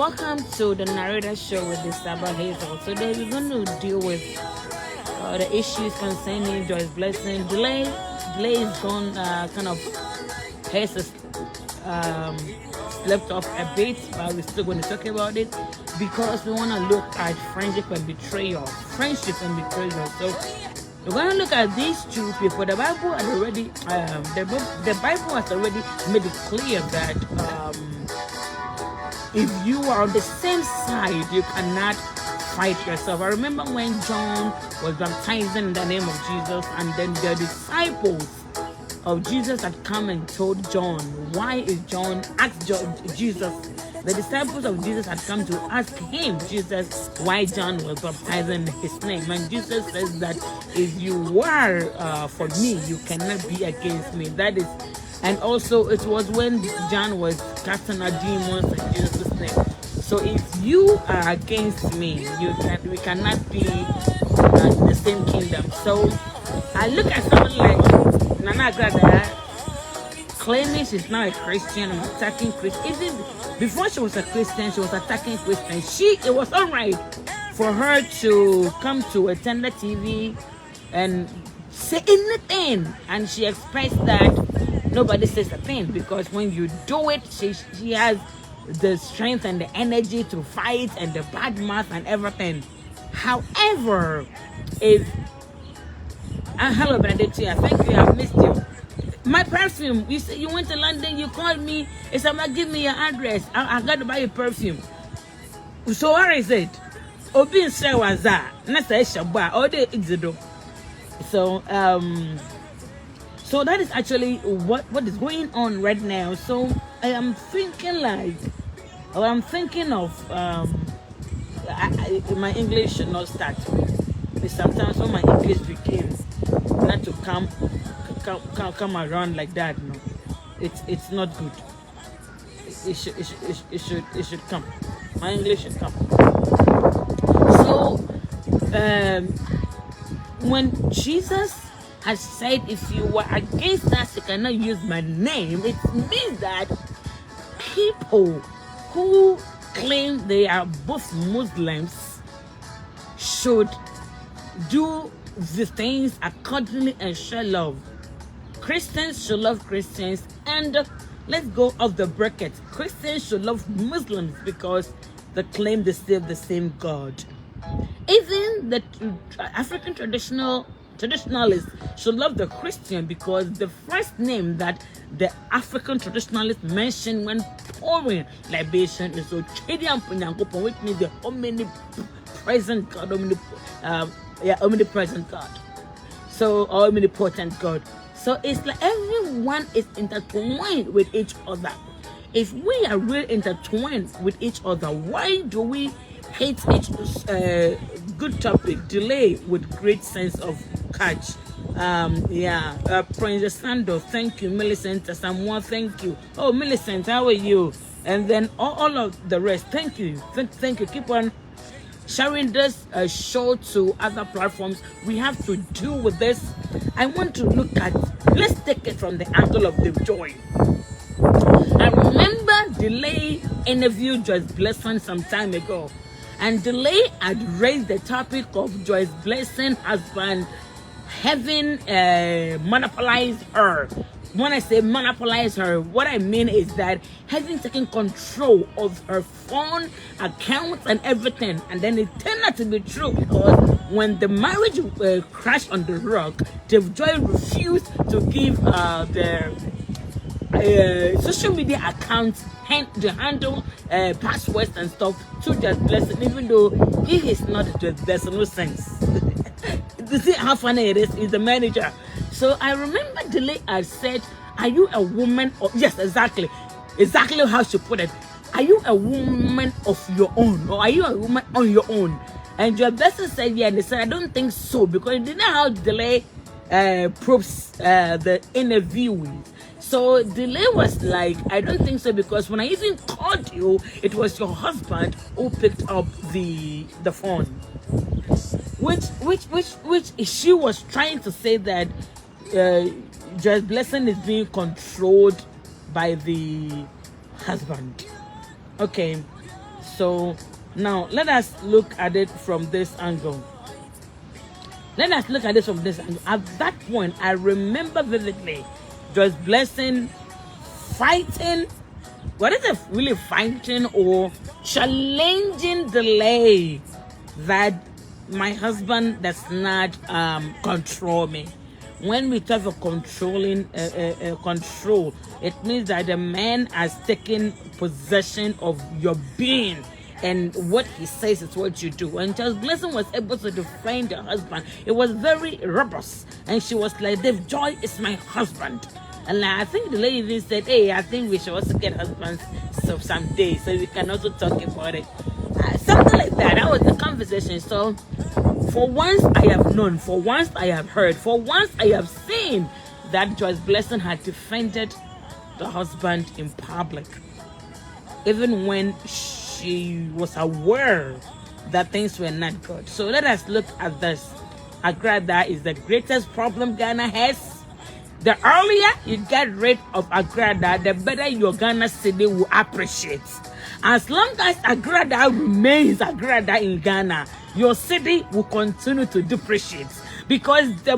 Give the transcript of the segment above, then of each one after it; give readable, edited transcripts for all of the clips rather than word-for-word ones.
welcome to the Narrator Show with the Sabbath Hazel. Today we're going to deal with the issues concerning Joyce Blessing. Delay is gone, kind of has slept off a bit, but we're still going to talk about it because we want to look at friendship and betrayal. So we're going to look at these two people. The Bible has already, the Bible has already made it clear that if you are on the same side, you cannot fight yourself. I remember when John was baptizing in the name of Jesus, and then the disciples of Jesus had come and told John, why is John, asked Jesus, the disciples of Jesus had come to ask him, Jesus, why John was baptizing in his name. And Jesus says that if you were for me, you cannot be against me. That is, and also it was when John was casting out demons in Jesus' name. So if you are against me, we cannot be in the same kingdom. So I look at someone like Nana Agradaa claiming she's now a Christian and attacking Christians. Even before she was a Christian, she was attacking Christians. It was alright for her to come to attend the TV and say anything, and she expects that nobody says a thing, because when you do it, she has the strength and the energy to fight and the bad mouth and everything. However, if hello Benedictia, thank you, I've missed you. My perfume, you say you went to London, you called me, it's about give me your address. I got to buy your perfume. So where is it? Obi say was that all the exido. So that is actually what is going on right now. So I am thinking of my English should not start. Sometimes when my English begins not to come around like that, no, it's not good. It should come. My English should come. So when Jesus has said, if you were against us, you cannot use my name, it means that people who claim they are both Muslims should do the things accordingly and show love. Christians should love Christians, and let's go off the bracket. Christians should love Muslims because they claim they serve the same God. Even the African traditionalists should love the Christian because the first name that the African traditionalists mention when pouring libation is Ochedian Punyankopo, which means the omnipresent God, omnipresent God. So, or omnipotent God. So it's like everyone is intertwined with each other. If we are really intertwined with each other, why do we hate each good topic? Delay with great sense of catch. Prince Sando, thank you. Millicent Samoa, thank you. Oh, Millicent, how are you? And then all of the rest, thank you. Thank you. Keep on sharing this show to other platforms. We have to deal with this. I want to look at, let's take it from the angle of the joy. I remember Delay interviewed Joyce Blessing some time ago, and Delay had raised the topic of Joyce Blessing husband having monopolized her. When I say monopolize her, what I mean is that having taken control of her phone accounts and everything. And then it turned out to be true, because when the marriage crashed on the rock, Dave Joy refused to give their social media accounts the handle, passwords and stuff to Joyce Blessing, even though he is not Joyce Blessing. No sense. You see how funny it is? He's the manager. So I remember Delay had said, are you a woman of, yes, exactly how she put it. Are you a woman of your own, or are you a woman on your own? And Joyce Blessing said, yeah. And they said, I don't think so, because you know how Delay probes the interviewees. So Delay was like, I don't think so, because when I even called you, it was your husband who picked up the phone. Which she was trying to say that Joyce Blessing is being controlled by the husband. Okay, So now let us look at it from this angle. Let us look at this from this angle. At that point, I remember vividly Joyce Blessing fighting. What is it really fighting or challenging the lay that my husband does not control me? When we talk of controlling control, it means that the man has taken possession of your being, and what he says is what you do. And Joyce Blessing was able to defend her husband. It was very robust, and she was like, "Dave, Joy is my husband." And like, I think the lady even said, "Hey, I think we should also get husbands someday, so we can also talk about it." Something like that. That was the conversation. So for once I have known, for once I have heard, for once I have seen that Joyce Blessing had defended the husband in public, even when she was aware that things were not good. So let us look at this. Agradaa is the greatest problem Ghana has. The earlier you get rid of Agradaa, the better your Ghana city will appreciate. As long as Agradaa remains Agradaa in Ghana, your city will continue to depreciate, because the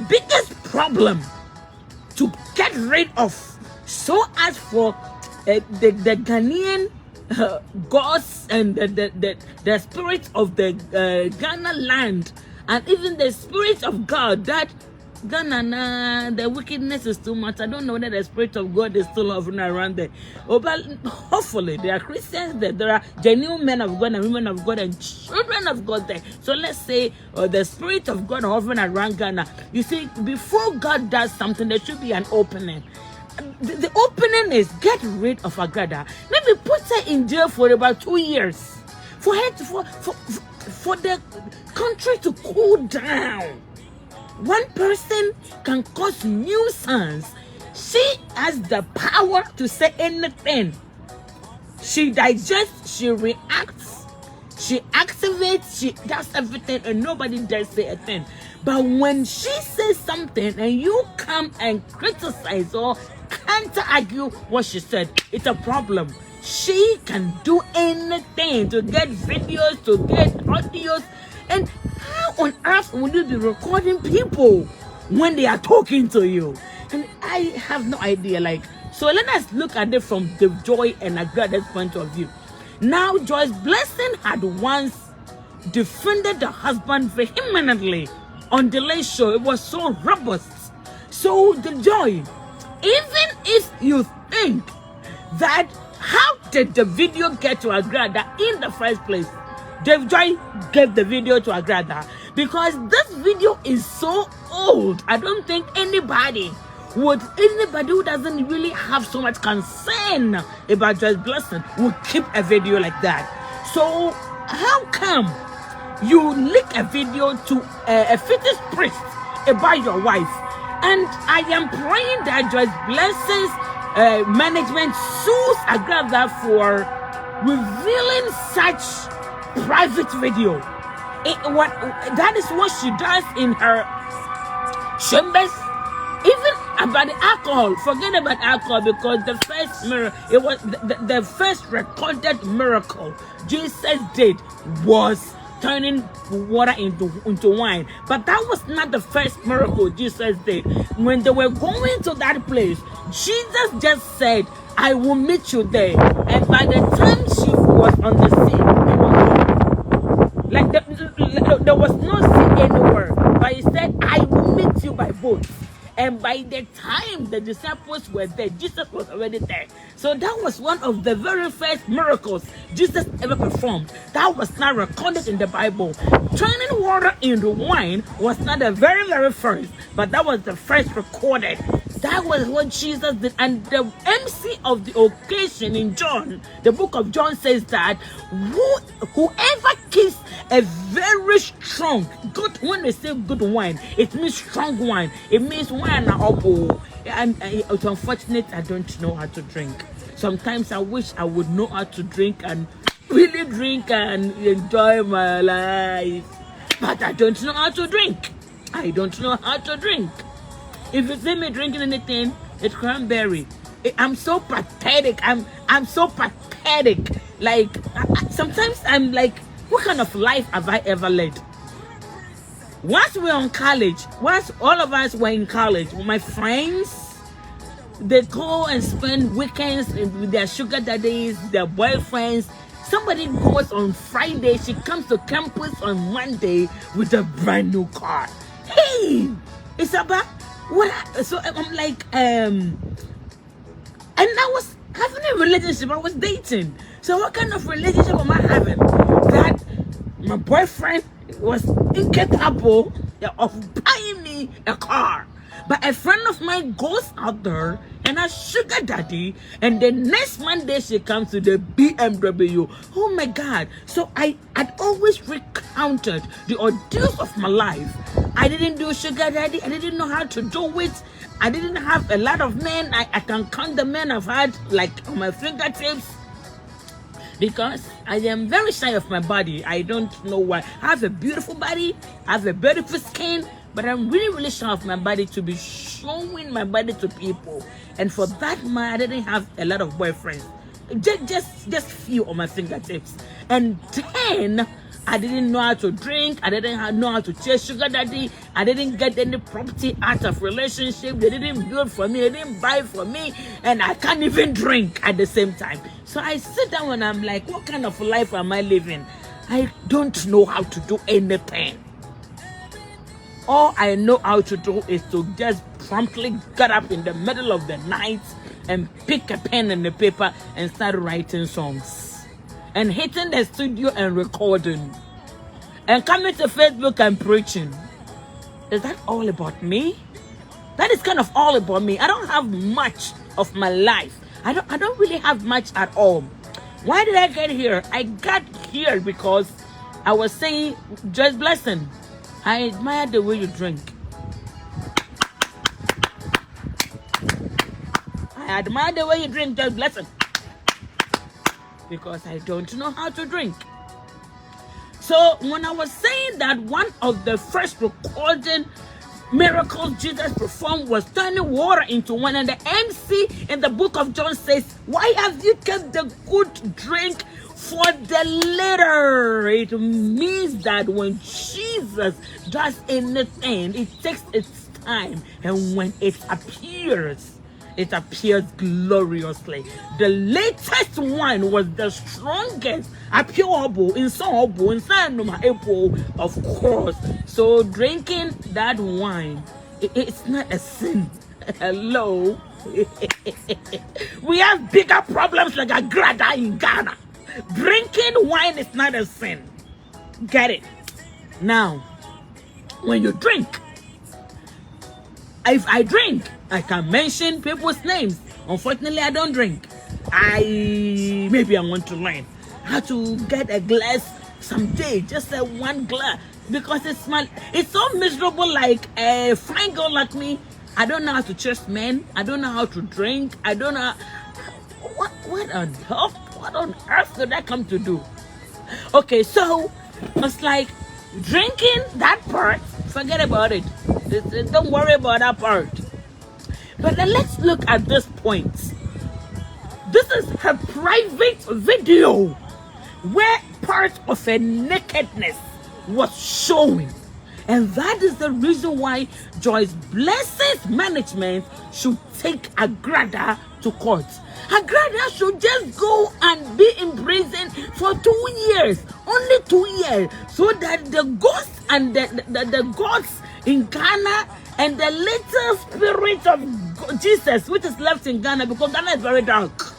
biggest problem to get rid of, so as for the Ghanaian gods and the spirit of the Ghana land, and even the spirit of God, that Ghana, the wickedness is too much. I don't know that the spirit of God is still hovering around there. Oh, but hopefully there are Christians there. There are genuine men of God and women of God and children of God there. So let's say the spirit of God hovering around Ghana. You see, before God does something, there should be an opening. The opening is get rid of Agradaa. Maybe put her in jail for about 2 years, for her to, for the country to cool down. One person can cause nuisance. She has the power to say anything. She digests, she reacts, she activates, she does everything, and nobody does say a thing. But when she says something and you come and criticize or counter argue what she said, it's a problem. She can do anything to get videos, to get audios. And how on earth would you be recording people when they are talking to you? And I have no idea. Like, so let us look at it from the Joy and Agrada's point of view. Now, Joyce Blessing had once defended the husband vehemently on the late show. It was so robust. So the Joy, even if you think that how did the video get to Agradaa in the first place, Dave Joy gave the video to Agradaa because this video is so old. I don't think anybody who doesn't really have so much concern about Joyce Blessing would keep a video like that. So how come you leak a video to a fetish priest about your wife? And I am praying that Joyce Blessing's management sues Agradaa for revealing such private video. That is what she does in her chambers. Even about the alcohol, forget about alcohol, because the first miracle, it was the first recorded miracle Jesus did was turning water into wine. But that was not the first miracle Jesus did. When they were going to that place, Jesus just said, "I will meet you there." And by the time she was on the sea, it was like there was no sea anywhere. But he said, "I will meet you by boat." And by the time the disciples were there, Jesus was already there. So that was one of the very first miracles Jesus ever performed. That was not recorded in the Bible. Turning water into wine was not the very, very first, but that was the first recorded. That was what Jesus did. And the MC of the occasion in John, the book of John, says that whoever keeps a very strong, good, when they say good wine, it means strong wine. It means wine. It's unfortunate I don't know how to drink. Sometimes I wish I would know how to drink and really drink and enjoy my life. But I don't know how to drink. I don't know how to drink. If you see me drinking anything, it's cranberry. I'm so pathetic. I'm so pathetic. Like sometimes I'm like, what kind of life have I ever led? Once we were on college, once all of us were in college, my friends, they go and spend weekends with their sugar daddies, their boyfriends. Somebody goes on Friday, she comes to campus on Monday with a brand new car. Hey, it's about what? So I'm like, and I was having a relationship. I was dating. So what kind of relationship am I having? That my boyfriend was incapable of buying me a car. But a friend of mine goes out there and a sugar daddy, and the next Monday she comes to the BMW. Oh my God. So I had always recounted the ordeals of my life. I didn't do sugar daddy. I didn't know how to do it. I didn't have a lot of men. I can count the men I've had like on my fingertips. Because I am very shy of my body. I don't know why. I have a beautiful body. I have a beautiful skin. But I'm really, really shy of my body to be showing my body to people. And for that man, I didn't have a lot of boyfriends. Just few on my fingertips. And then I didn't know how to drink. I didn't know how to chase sugar daddy. I didn't get any property out of relationship. They didn't build for me. They didn't buy for me. And I can't even drink at the same time. So I sit down and I'm like, what kind of life am I living? I don't know how to do anything. All I know how to do is to just promptly get up in the middle of the night and pick a pen and a paper and start writing songs. And hitting the studio and recording. And coming to Facebook and preaching. Is that all about me? That is kind of all about me. I don't have much of my life. I don't really have much at all. Why did I get here? I got here because I was saying, Joyce Blessing, I admire the way you drink. I admire the way you drink, Joyce Blessing. Because I don't know how to drink. So when I was saying that one of the first recording miracles Jesus performed was turning water into wine, and the MC in the book of John says, why have you kept the good drink for the later? It means that when Jesus does anything, it takes its time, and when it appears gloriously. The latest wine was the strongest. Of course. So drinking that wine, it's not a sin. Hello. We have bigger problems like Agradaa in Ghana. Drinking wine is not a sin. Get it? Now, when you drink, if I drink, I can mention people's names. Unfortunately, I don't drink. Maybe I want to learn how to get a glass someday, just one glass, because it's so miserable. Like a fine girl like me, I don't know how to chase men. I don't know how to drink. I don't know what on earth did I come to do? Okay, so it's like drinking that part. Forget about it. Don't worry about that part. But then let's look at this point. This is her private video where part of her nakedness was showing. And that is the reason why Joyce Blessing's management should take Agradaa to court. Agradaa should just go and be in prison for 2 years, only 2 years, so that the ghosts and the gods in Ghana and the little spirit of Jesus, which is left in Ghana, because Ghana is very dark,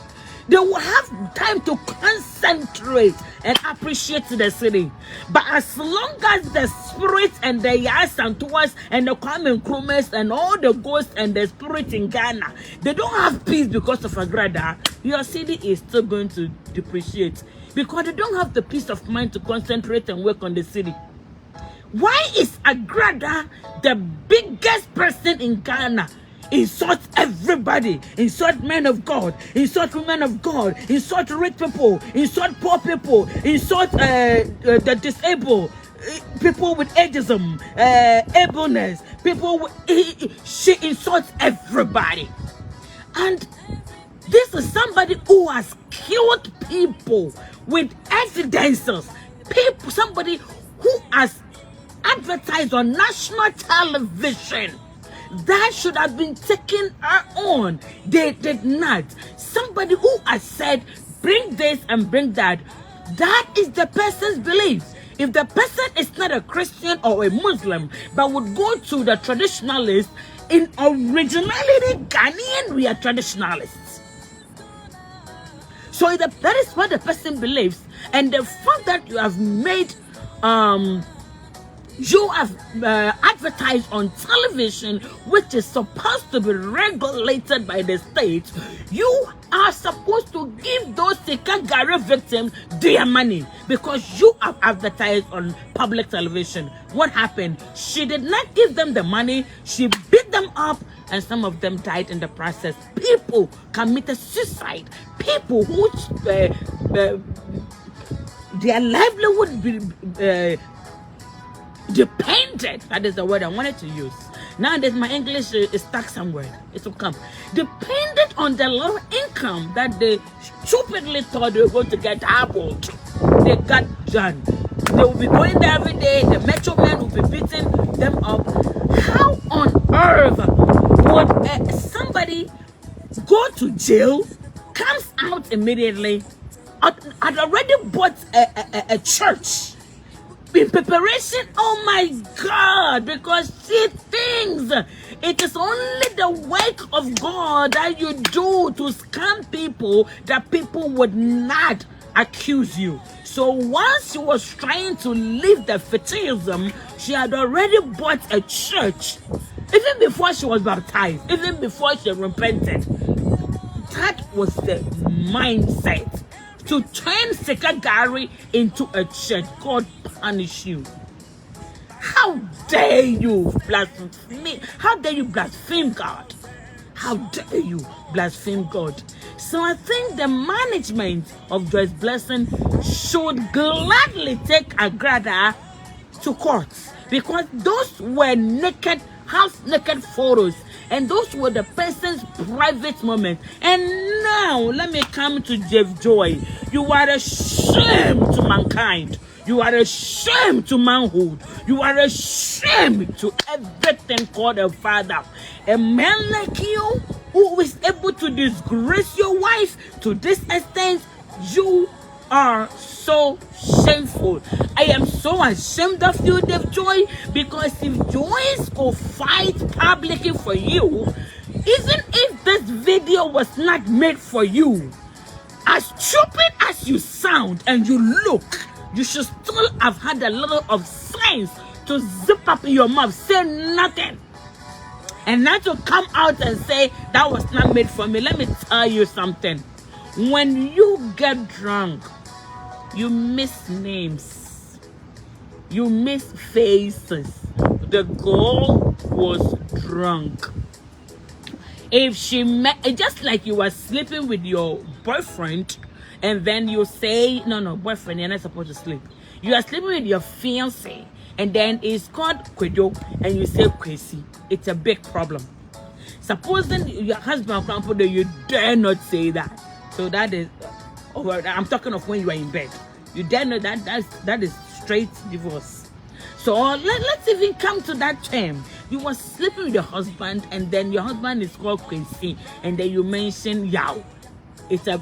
they will have time to concentrate and appreciate the city. But as long as the spirits and the Yas and Tuas and the Kwame Nkrumahs and all the ghosts and the spirits in Ghana, they don't have peace because of Agradaa, your city is still going to depreciate. Because they don't have the peace of mind to concentrate and work on the city. Why is Agradaa the biggest person in Ghana? Insult everybody, insult men of God, insult women of God, insult rich people, insult poor people, insult the disabled, people with ageism, ableness, people with, she insults everybody. And This is somebody who has killed people with evidences. People, somebody who has advertised on national television. That should have been taken on. They did not. Somebody who has said, bring this and bring that. That is the person's belief. If the person is not a Christian or a Muslim, but would go to the traditionalists, in originality, Ghanaian, we are traditionalists. So that is what the person believes. And the fact that you have made, you have advertised on television, which is supposed to be regulated by the state, you are supposed to give those Sikagari victims their money because you have advertised on public television. What happened? She did not give them the money. She beat them up, and some of them died in the process. People committed suicide. People who their livelihood depended, that is the word I wanted to use. Nowadays, my English is stuck somewhere. It will come. Depended on the low income that they stupidly thought they were going to get doubled. They got done. They will be going there every day. The metro men will be beating them up. How on earth would somebody go to jail, comes out immediately, had already bought a church in preparation? Oh my God, because she thinks it is only the work of God that you do to scam people that people would not accuse you. So once she was trying to leave the fetishism, she had already bought a church even before she was baptized, even before she repented. That was the mindset, to turn Sikagari into a church. God punish you. How dare you blaspheme? How dare you blaspheme God? How dare you blaspheme God? So I think the management of Joyce Blessing should gladly take Agradaa to court, because those were naked, half-naked photos, and those were the person's private moments. And now, let me come to Jeff Joy. You are a shame to mankind. You are a shame to manhood. You are a shame to everything called a father. A man like you, who is able to disgrace your wife to this extent, you are so shameful. I am so ashamed of you, Dave Joy, because if Joyce could fight publicly for you, even if this video was not made for you, as stupid as you sound and you look, you should still have had a little of sense to zip up your mouth, say nothing, and not to come out and say that was not made for me. Let me tell you something. When you get drunk, you miss names, you miss faces. The girl was drunk. If she met, just like you were sleeping with your boyfriend, and then you say, no, boyfriend, you're not supposed to sleep. You are sleeping with your fiancé, and then it's called Kwedo, and you say Kwesi. It's a big problem. Supposing your husband, you dare not say that. So that is, I'm talking of when you are in bed. You dare not, that is straight divorce. So let's even come to that term. You were sleeping with your husband, and then your husband is called Kwesi, and then you mention Yao. It's a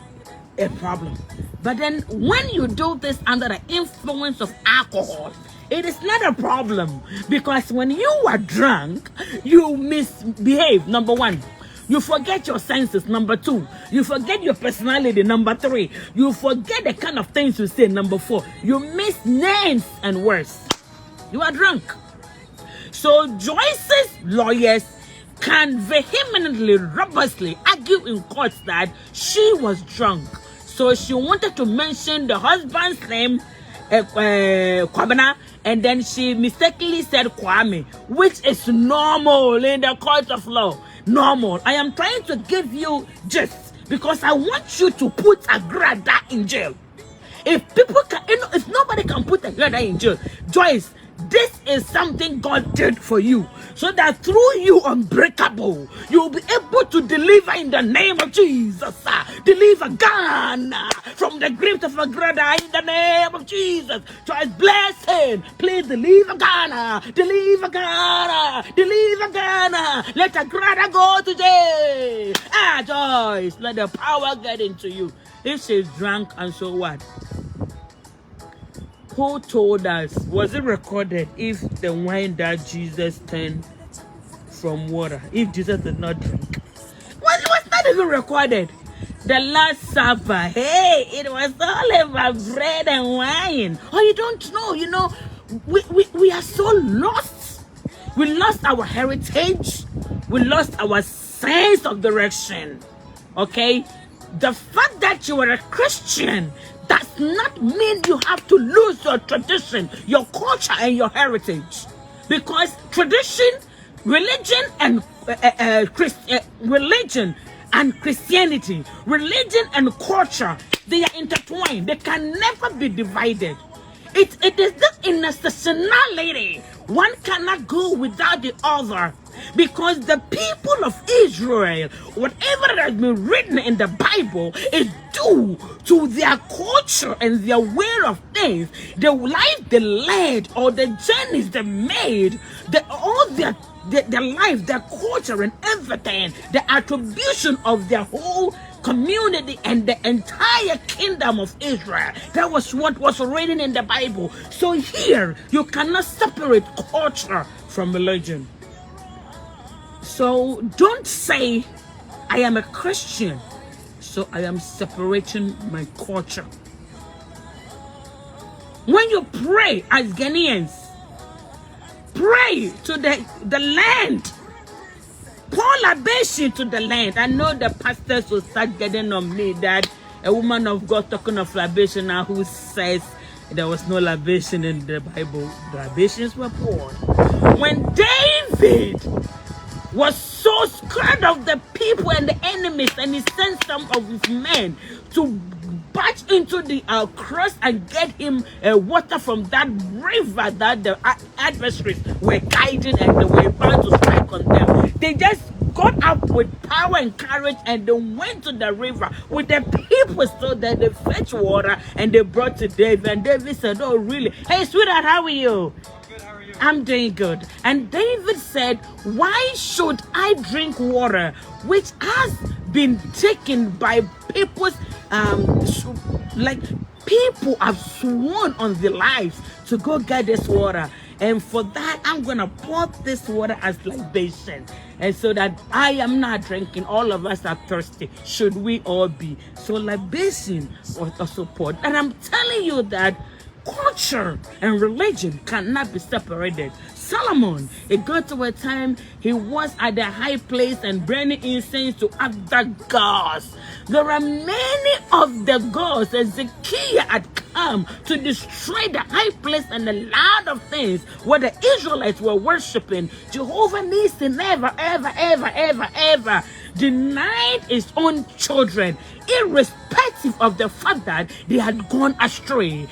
problem. But then when you do this under the influence of alcohol, it is not a problem, because when you are drunk, you misbehave. Number one, you forget your senses. Number two, you forget your personality. Number three, you forget the kind of things you say. Number four, you miss names and words. You are drunk. So Joyce's lawyers can vehemently, robustly argue in court that she was drunk. So she wanted to mention the husband's name, Kwabena, and then she mistakenly said Kwame, which is normal in the court of law. Normal. I am trying to give you just because I want you to put Agradaa in jail. If people can, if nobody can put Agradaa in jail, Joyce, this is something God did for you, so that through you, unbreakable, you'll be able to deliver in the name of Jesus. Deliver Ghana from the grip of Agradaa in the name of Jesus. Joyce Blessing, please deliver Ghana, deliver Ghana, deliver Ghana. Let Agradaa go today. Joyce, let the power get into you. If she's drunk, and so what? Who told us? Was it recorded if the wine that Jesus turned from water, if Jesus did not drink? Was not even recorded. The Last Supper, hey, it was all about bread and wine. Oh, you don't know, we are so lost. We lost our heritage. We lost our sense of direction. Okay? The fact that you are a Christian does not mean you have to lose your tradition, your culture, and your heritage. Because tradition, religion, and Christianity, religion and culture, they are intertwined. They can never be divided. It is this intersectionality. One cannot go without the other. Because the people of Israel, whatever has been written in the Bible, is due to their culture and their way of things, the life they led or the journeys they made, all their life, their culture and everything, the attribution of their whole community and the entire kingdom of Israel. That was what was written in the Bible. So here, you cannot separate culture from religion. So don't say, I am a Christian, so I am separating my culture. When you pray as Ghanaians, pray to the land. Pour libation to the land. I know the pastors will start getting on me that a woman of God talking of libation now who says there was no libation in the Bible. The libations were poured. When David was so scared of the people and the enemies, and he sent some of his men to barge into the cross and get him water from that river that the adversaries were guiding, and they were about to strike on them. They just got up with power and courage, and they went to the river with the people, so that they fetched water and they brought to David. And David said, oh really? Hey sweetheart, how are you? I'm doing good. And David said, why should I drink water which has been taken by people's like people have sworn on their lives to go get this water, and for that I'm gonna pour this water as libation, and so that I am not drinking. All of us are thirsty, should we all be? So libation was also poured. And I'm telling you that culture and religion cannot be separated. Solomon, it got to a time he was at the high place and burning incense to other gods. There are many of the gods. Ezekiel had come to destroy the high place and the land of things where the Israelites were worshiping. Jehovah Nissi never, ever, ever, ever, ever denied his own children, irrespective of the fact that they had gone astray.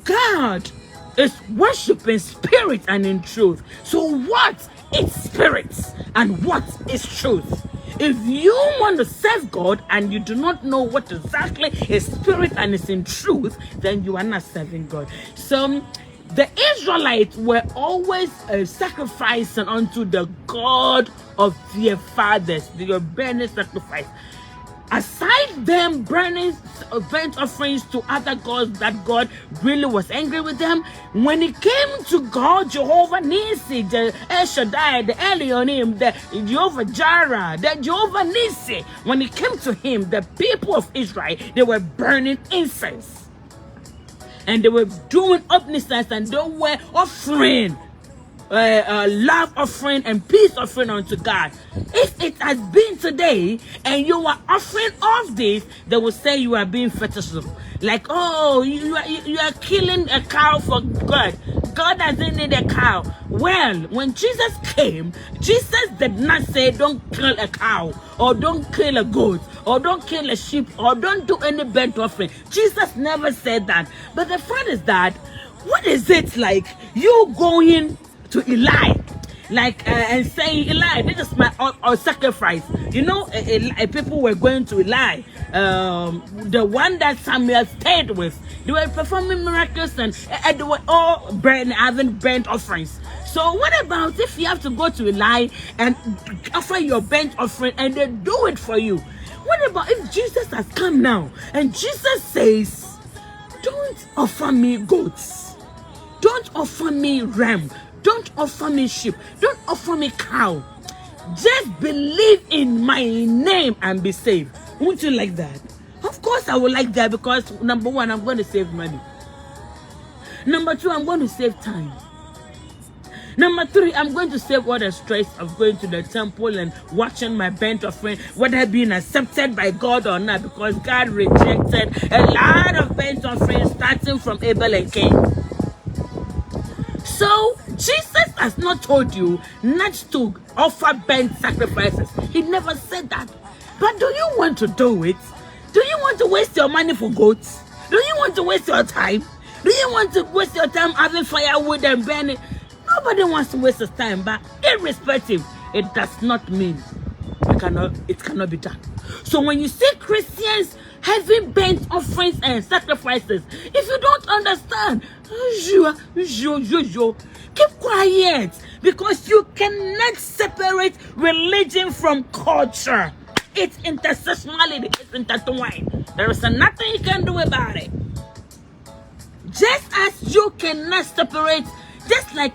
God is worshiping spirit and in truth. So what is spirit and what is truth? If you want to serve God and you do not know what exactly is spirit and is in truth, then you are not serving God. So the Israelites were always sacrificing unto the God of their fathers. They were burning sacrifice. Aside them burning burnt offerings to other gods that God really was angry with them, when it came to God, Jehovah Nissi, the El Shaddai, the Elyonim, the Jehovah Jireh, the Jehovah Nissi, when it came to him, the people of Israel, they were burning incense. And they were doing obeisance, and they were offering love offering and peace offering unto God. If it has been today and you are offering all this, they will say you are being fetishism. Like, oh, you are killing a cow for God. God doesn't need a cow. Well, when Jesus came, Jesus did not say don't kill a cow, or don't kill a goat, or don't kill a sheep, or don't do any burnt offering. Jesus never said that. But the fact is that What is it like you going to Eli, like and saying, Eli, this is my sacrifice? You know, people were going to Eli, the one that Samuel stayed with. They were performing miracles and they were all having burnt offerings. So what about if you have to go to Eli and offer your burnt offering and they do it for you? What about if Jesus has come now and Jesus says, don't offer me goats, don't offer me ram, don't offer me sheep, don't offer me cow, just believe in my name and be saved? Won't you like that? Of course I would like that, because number one, I'm going to save money. Number two, I'm going to save time. Number three, I'm going to save all the stress of going to the temple and watching my burnt offering, whether being accepted by God or not, because God rejected a lot of burnt offerings starting from Abel and Cain. So Jesus has not told you not to offer burnt sacrifices. He never said that. But do you want to do it? Do you want to waste your money for goats? Do you want to waste your time? Do you want to waste your time having firewood and burning? Nobody wants to waste his time, but irrespective, it does not mean it cannot be done. So when you see Christians having burnt offerings and sacrifices, if you don't understand, keep quiet, because you cannot separate religion from culture. It's intersectionality, it's intertwined. There is nothing you can do about it. Just as you cannot separate, just like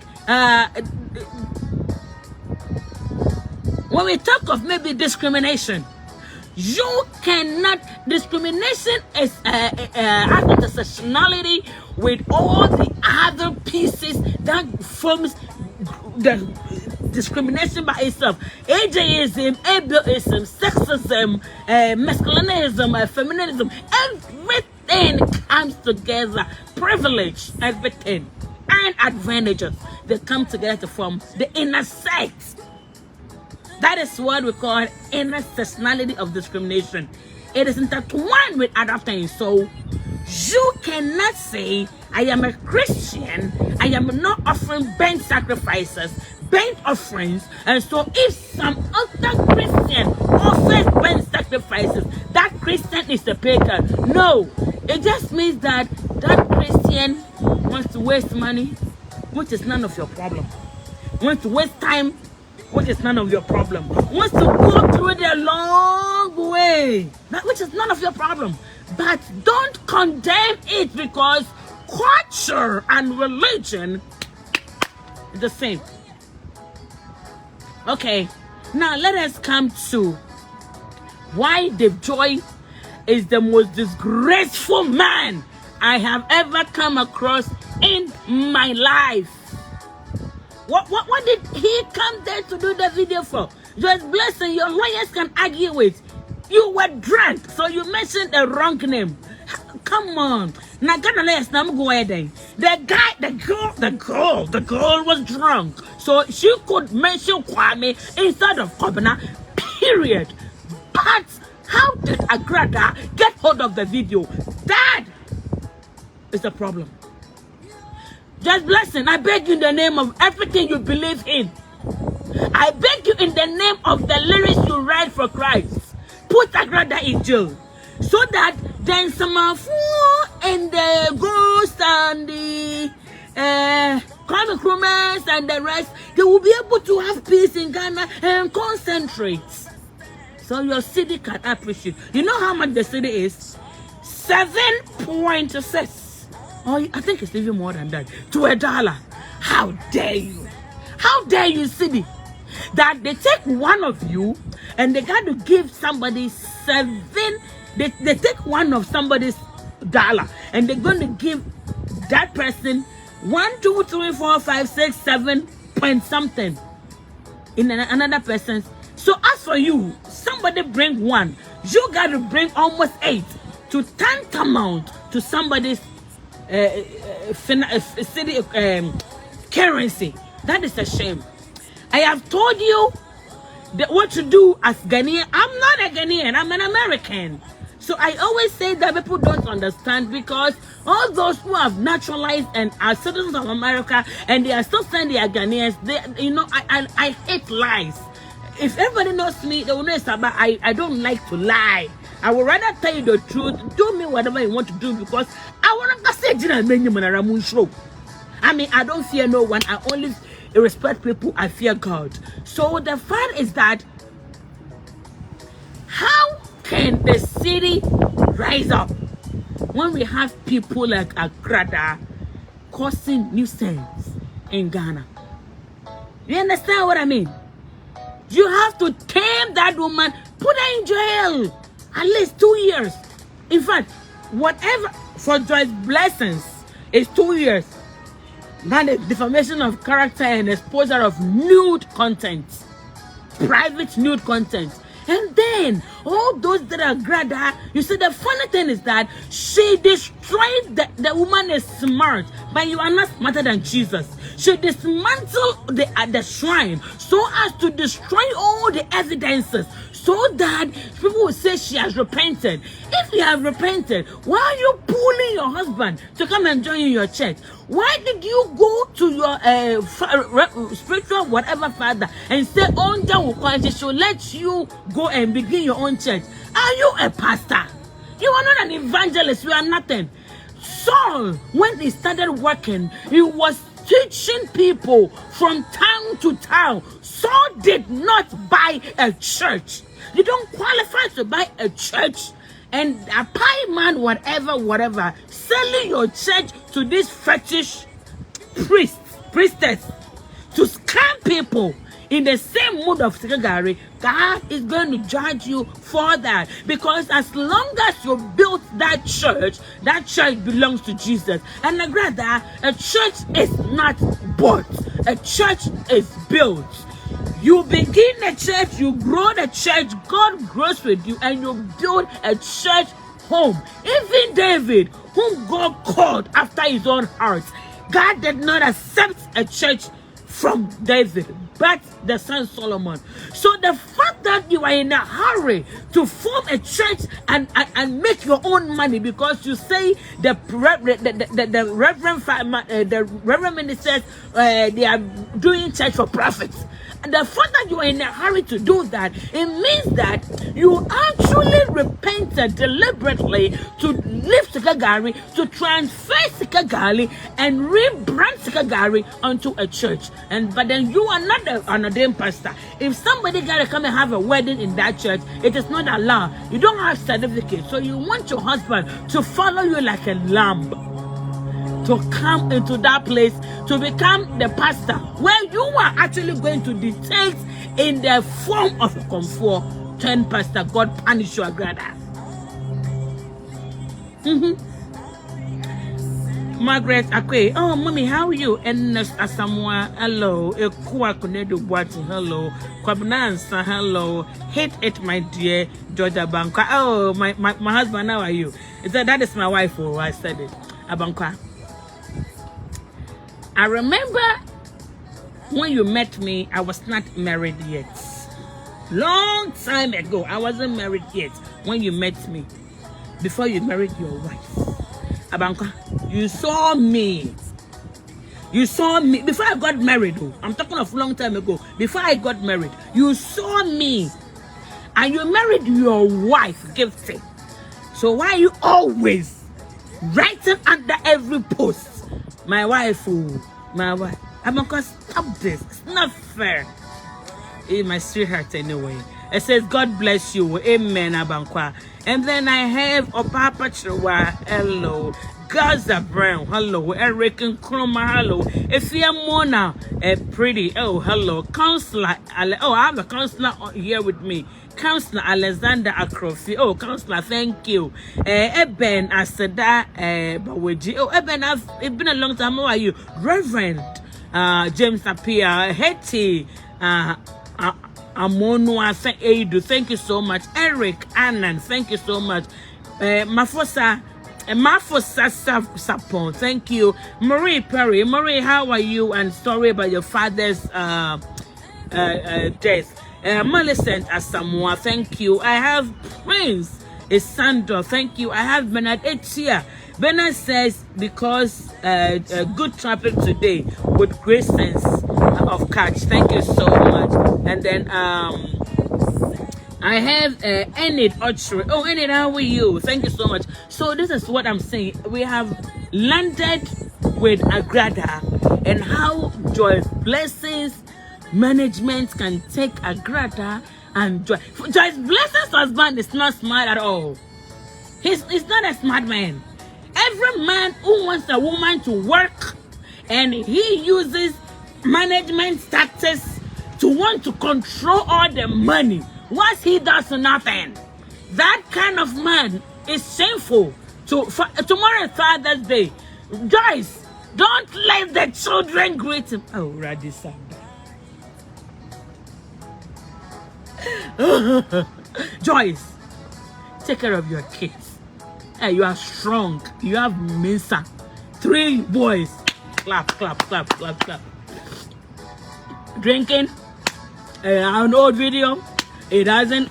when we talk of maybe discrimination, you cannot. Discrimination is intersectionality with all the other pieces that forms the discrimination by itself. ageism, ableism, sexism, masculinism, feminism, everything comes together. Privilege, everything, and advantages, they come together to form the inner sect. That is what we call intersectionality of discrimination. It is intertwined with other things. So you cannot say, I am a Christian, I am not offering burnt sacrifices, burnt offerings, and so if some other Christian offers burnt sacrifices, that Christian is a pagan. No, it just means that that Christian wants to waste money, which is none of your problem. Wants to waste time, which is none of your problem. Wants to go through the long way, which is none of your problem. But don't condemn it, because culture and religion is the same. Okay, now let us come to why Dave Joy is the most disgraceful man I have ever come across in my life. What did he come there to do the video for? Joyce Blessing, your lawyers can argue with. You were drunk, so you mentioned the wrong name. Come on. Now, the girl was drunk, so she could mention Kwame instead of Kobina, period. But how did Agradaa get hold of the video? That is the problem. Just Blessing, I beg you in the name of everything you believe in. I beg you in the name of the lyrics you write for Christ. Put Agradaa in jail, so that then some of and the ghosts and the crime criminals and the rest, they will be able to have peace in Ghana and concentrate. So your city can appreciate. You know how much the city is? 7.6. Oh, I think it's even more than that. To $1. How dare you? How dare you, city? That they take one of you and they got to give somebody 7. They take one of somebody's dollar and they're going to give that person 1, 2, 3, 4, 5, 6, 7 point something in another person's. So as for you, somebody bring 1, you got to bring almost 8 to tantamount to somebody's city currency. That is a shame. I have told you what to do as Ghanaian. I'm not a Ghanaian, I'm an American. So So I always say that people don't understand, because all those who have naturalized and are citizens of America and they are still saying they are Ghanaians, they, you know, I hate lies. If everybody knows me, they will know about I don't like to lie. I would rather tell you the truth. Do me whatever you want to do, because I want to say, I mean, I don't fear no one. I only respect people. I fear God. So the fact is that, how can the city rise up when we have people like Agradaa causing nuisance in Ghana? You understand what I mean? You have to tame that woman, put her in jail at least 2 years. In fact, whatever for Joyce Blessings is 2 years. Now the defamation of character and exposure of nude content, private nude content. And then all those that are Agradaa, you see, the funny thing is that she destroyed the woman is smart, but you are not smarter than Jesus. She dismantled the shrine so as to destroy all the evidences, so that people will say she has repented. If you have repented, why are you pulling your husband to come and join your church? Why did you go to your spiritual whatever father and say, "Oh, she should let you go and begin your own church"? Are you a pastor? You are not an evangelist. You are nothing. Saul, when he started working, he was teaching people from town to town. Saul did not buy a church. You don't qualify to buy a church. And a pie man, whatever, selling your church to this fetish priestess to scam people in the same mood of Sikagari. God is going to judge you for that, because as long as you built that church belongs to Jesus. And Agradaa, a church is not bought, a church is built. You begin a church, you grow the church, God grows with you, and you build a church home. Even David, whom God called after his own heart, God did not accept a church from David, but the son Solomon. So the fact that you are in a hurry to form a church and make your own money, because you say the reverend ministers they are doing church for profit. And the fact that you are in a hurry to do that, it means that you actually repented deliberately to leave Sikagari, to transfer Sikagari and rebrand Sikagari onto a church. But then you are not an ordained pastor. If somebody gotta come and have a wedding in that church, it is not allowed. You don't have certificate. So you want your husband to follow you like a lamb, to come into that place to become the pastor, where you are actually going to dictate in the form of a Okomfo 10 pastor. God punish you, Agradaa. Margaret Akwe, oh mommy, how are you? And Asamoah, hello. Ekua Kunedo Boati, hello. Kwabnansa, hello. Hate it, my dear. Georgia Abankwa, oh my husband, how are you? That is my wife. Oh, I said it. Abankwa. I remember when you met me, I was not married yet. Long time ago, I wasn't married yet when you met me. Before you married your wife. Abanka, you saw me. You saw me before I got married. Oh, I'm talking of a long time ago. Before I got married, you saw me. And you married your wife, Gifted. So why are you always writing under every post? My wife, oh, my wife. Abanka, stop this. It's not fair. Hey, my sweetheart, anyway. It says, God bless you. Amen, Abankwa. And then I have Opapa Chirwa, hello. Gaza Brown, hello. Eric Nkrumah, hello. Efia Mona, pretty, oh, hello. Counselor, oh, I have a counselor here with me. Counselor Alexander Akrofi, oh, counselor, thank you. Eben Asada, Baweji, oh, Eben, it's been a long time. How are you? Reverend James Apia, Hetty, Amonua, thank you so much. Eric Annan, thank you so much. Mafosa Sapon, thank you. Marie Perry, Marie, how are you? And sorry about your father's death. Millicent Asamoah, thank you. I have Prince It's Sandor. Thank you. I have Bernard H here. Bernard says because good traffic today with great sense of catch. Thank you so much. And then I have Enid Ochre. Oh, Enid, how are you? Thank you so much. So this is what I'm saying. We have landed with Agradaa and how Joyce Blessing's management can take Agradaa and Joyce Blessing's husband is not smart at all. He's not a smart man. Every man who wants a woman to work and he uses management tactics to want to control all the money. Once he does nothing, that kind of man is shameful. Tomorrow is Father's Day. Joyce, don't let the children greet him. Oh, Radisanda. Joyce, take care of your kids. Hey, you are strong. You have Mensa. 3 boys. Clap, clap, clap, clap, clap. Drinking. An old video. It doesn't.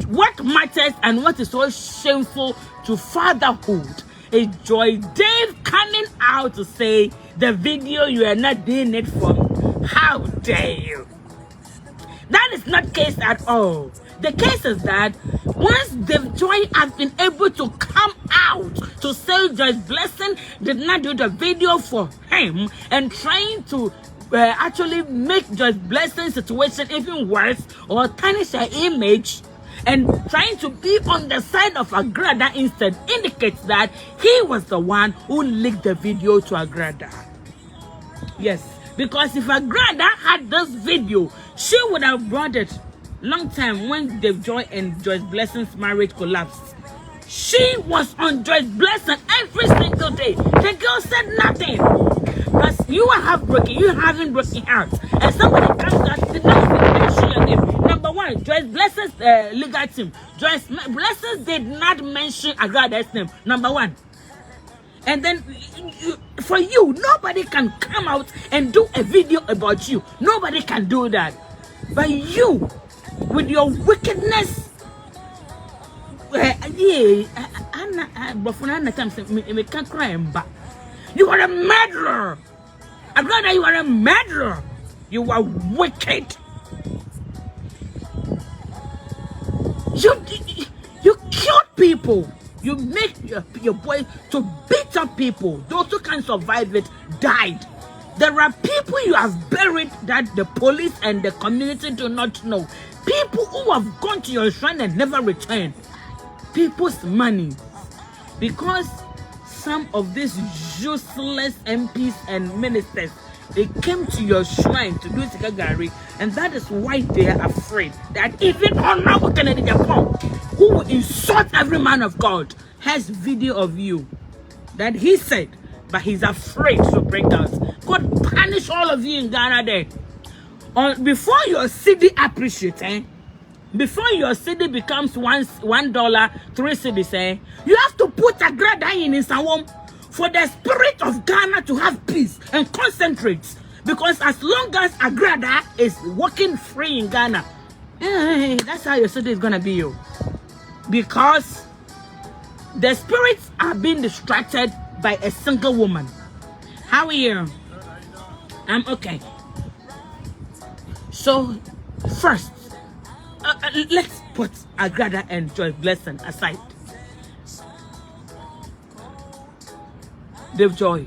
What matters and what is so shameful to fatherhood is Joy Dave coming out to say the video you are not doing it for. How dare you? That is not case at all. The case is that once Dave Joy has been able to come out to say Joyce Blessing did not do the video for him and trying to actually make Joyce Blessing's situation even worse or tarnish her image and trying to be on the side of Agradaa instead indicates that he was the one who leaked the video to Agradaa. Yes, because if Agradaa had this video, she would have brought it long time when Dave Joy and Joyce Blessing's marriage collapsed. She was on Joyce Blessing every single day. The girl said nothing. Because you are heartbroken, you haven't broken out. And somebody comes out, did not mention your name. Number one, Joyce Blessing's legal team. Joyce Blessing did not mention Agrada's name. Number one. And then for you, nobody can come out and do a video about you. Nobody can do that. But you, with your wickedness, you are a murderer. Agradaa, you are a murderer. You are wicked. You killed people. You make your boys to beat up people. Those who can't survive it died. There are people you have buried that the police and the community do not know. People who have gone to your shrine and never returned. People's money. Because some of these useless MPs and ministers, they came to your shrine to do Sikagari, and that is why they are afraid that even Honorable Kennedy Japan, who will insult every man of God, has video of you that he said, but he's afraid to bring out. God punish all of you in Ghana there. Before your city appreciates, before your city becomes $1, 3 cities, you have to put Agradaa in some home for the spirit of Ghana to have peace and concentrate. Because as long as Agradaa is walking free in Ghana, that's how your city is gonna be you. Because the spirits are being distracted by a single woman. How are you? I'm okay. So first, let's put Agradaa and Joyce Blessing aside. Dave Joy,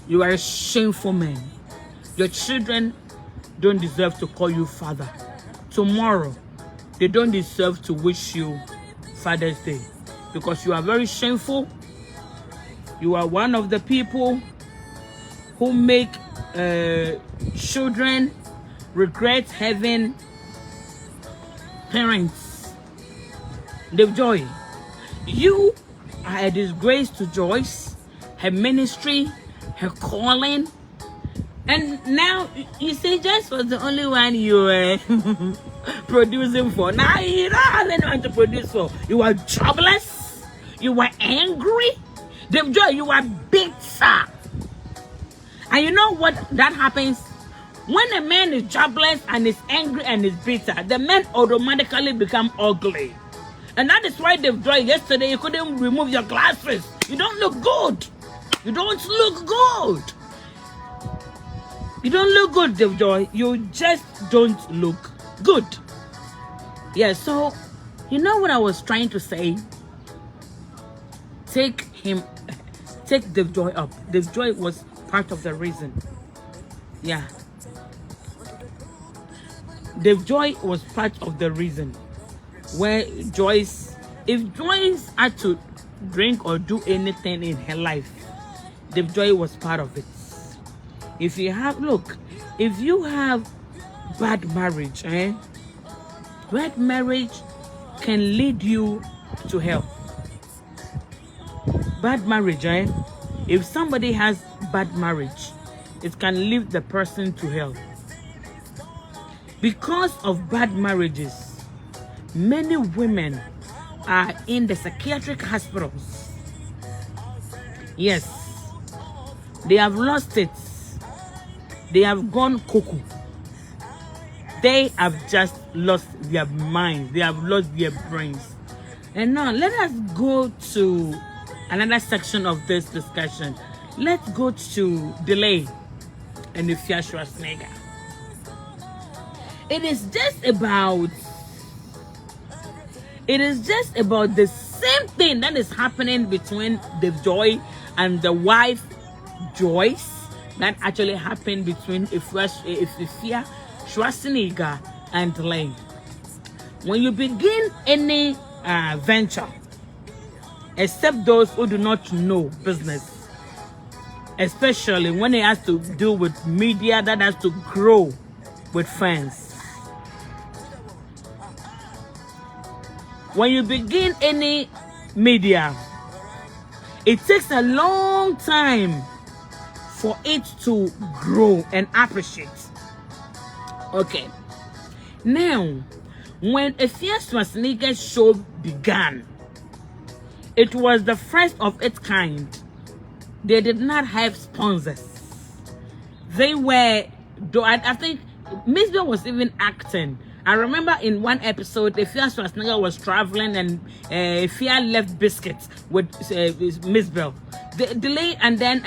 you are a shameful man. Your children don't deserve to call you father. Tomorrow, they don't deserve to wish you Father's Day because you are very shameful. You are one of the people who make children regret having parents. Dave Joy, you are a disgrace to Joyce, her ministry, her calling, and now you say Joyce was the only one you were producing for. Now you don't have anyone to produce for. You are jobless, you were angry. Dave Joy, you are bitter. And you know what that happens? When a man is jobless and is angry and is bitter, the man automatically become ugly. And that is why Dave Joy yesterday you couldn't remove your glasses. You don't look good. You don't look good. You don't look good, Dave Joy. You just don't look good. Yeah, so you know what I was trying to say? Take Dave Joy up. Dave Joy was part of the reason. Yeah. Dave Joy was part of the reason where Joyce, if Joyce had to drink or do anything in her life, Dave Joy was part of it. If you have bad marriage, bad marriage can lead you to hell. Bad marriage, if somebody has bad marriage, it can lead the person to hell. Because of bad marriages, many women are in the psychiatric hospitals. Yes, they have lost it. They have gone cuckoo. They have just lost their minds. They have lost their brains. And now let us go to another section of this discussion. Let's go to delay and the Schwarzenegger. It is just about the same thing that is happening between Dave Joy and the wife Joyce that actually happened between Ifia Schwarzenegger and Lane. When you begin any venture, except those who do not know business, especially when it has to do with media that has to grow with fans. When you begin any media, it takes a long time for it to grow and appreciate. Okay. Now, when a Schwarzenegger show began, it was the first of its kind. They did not have sponsors. They were, I think Miss Bell was even acting. I remember in one episode, Fia Schwarzenegger was traveling and Fia left biscuits with Miss Bell. Delay and then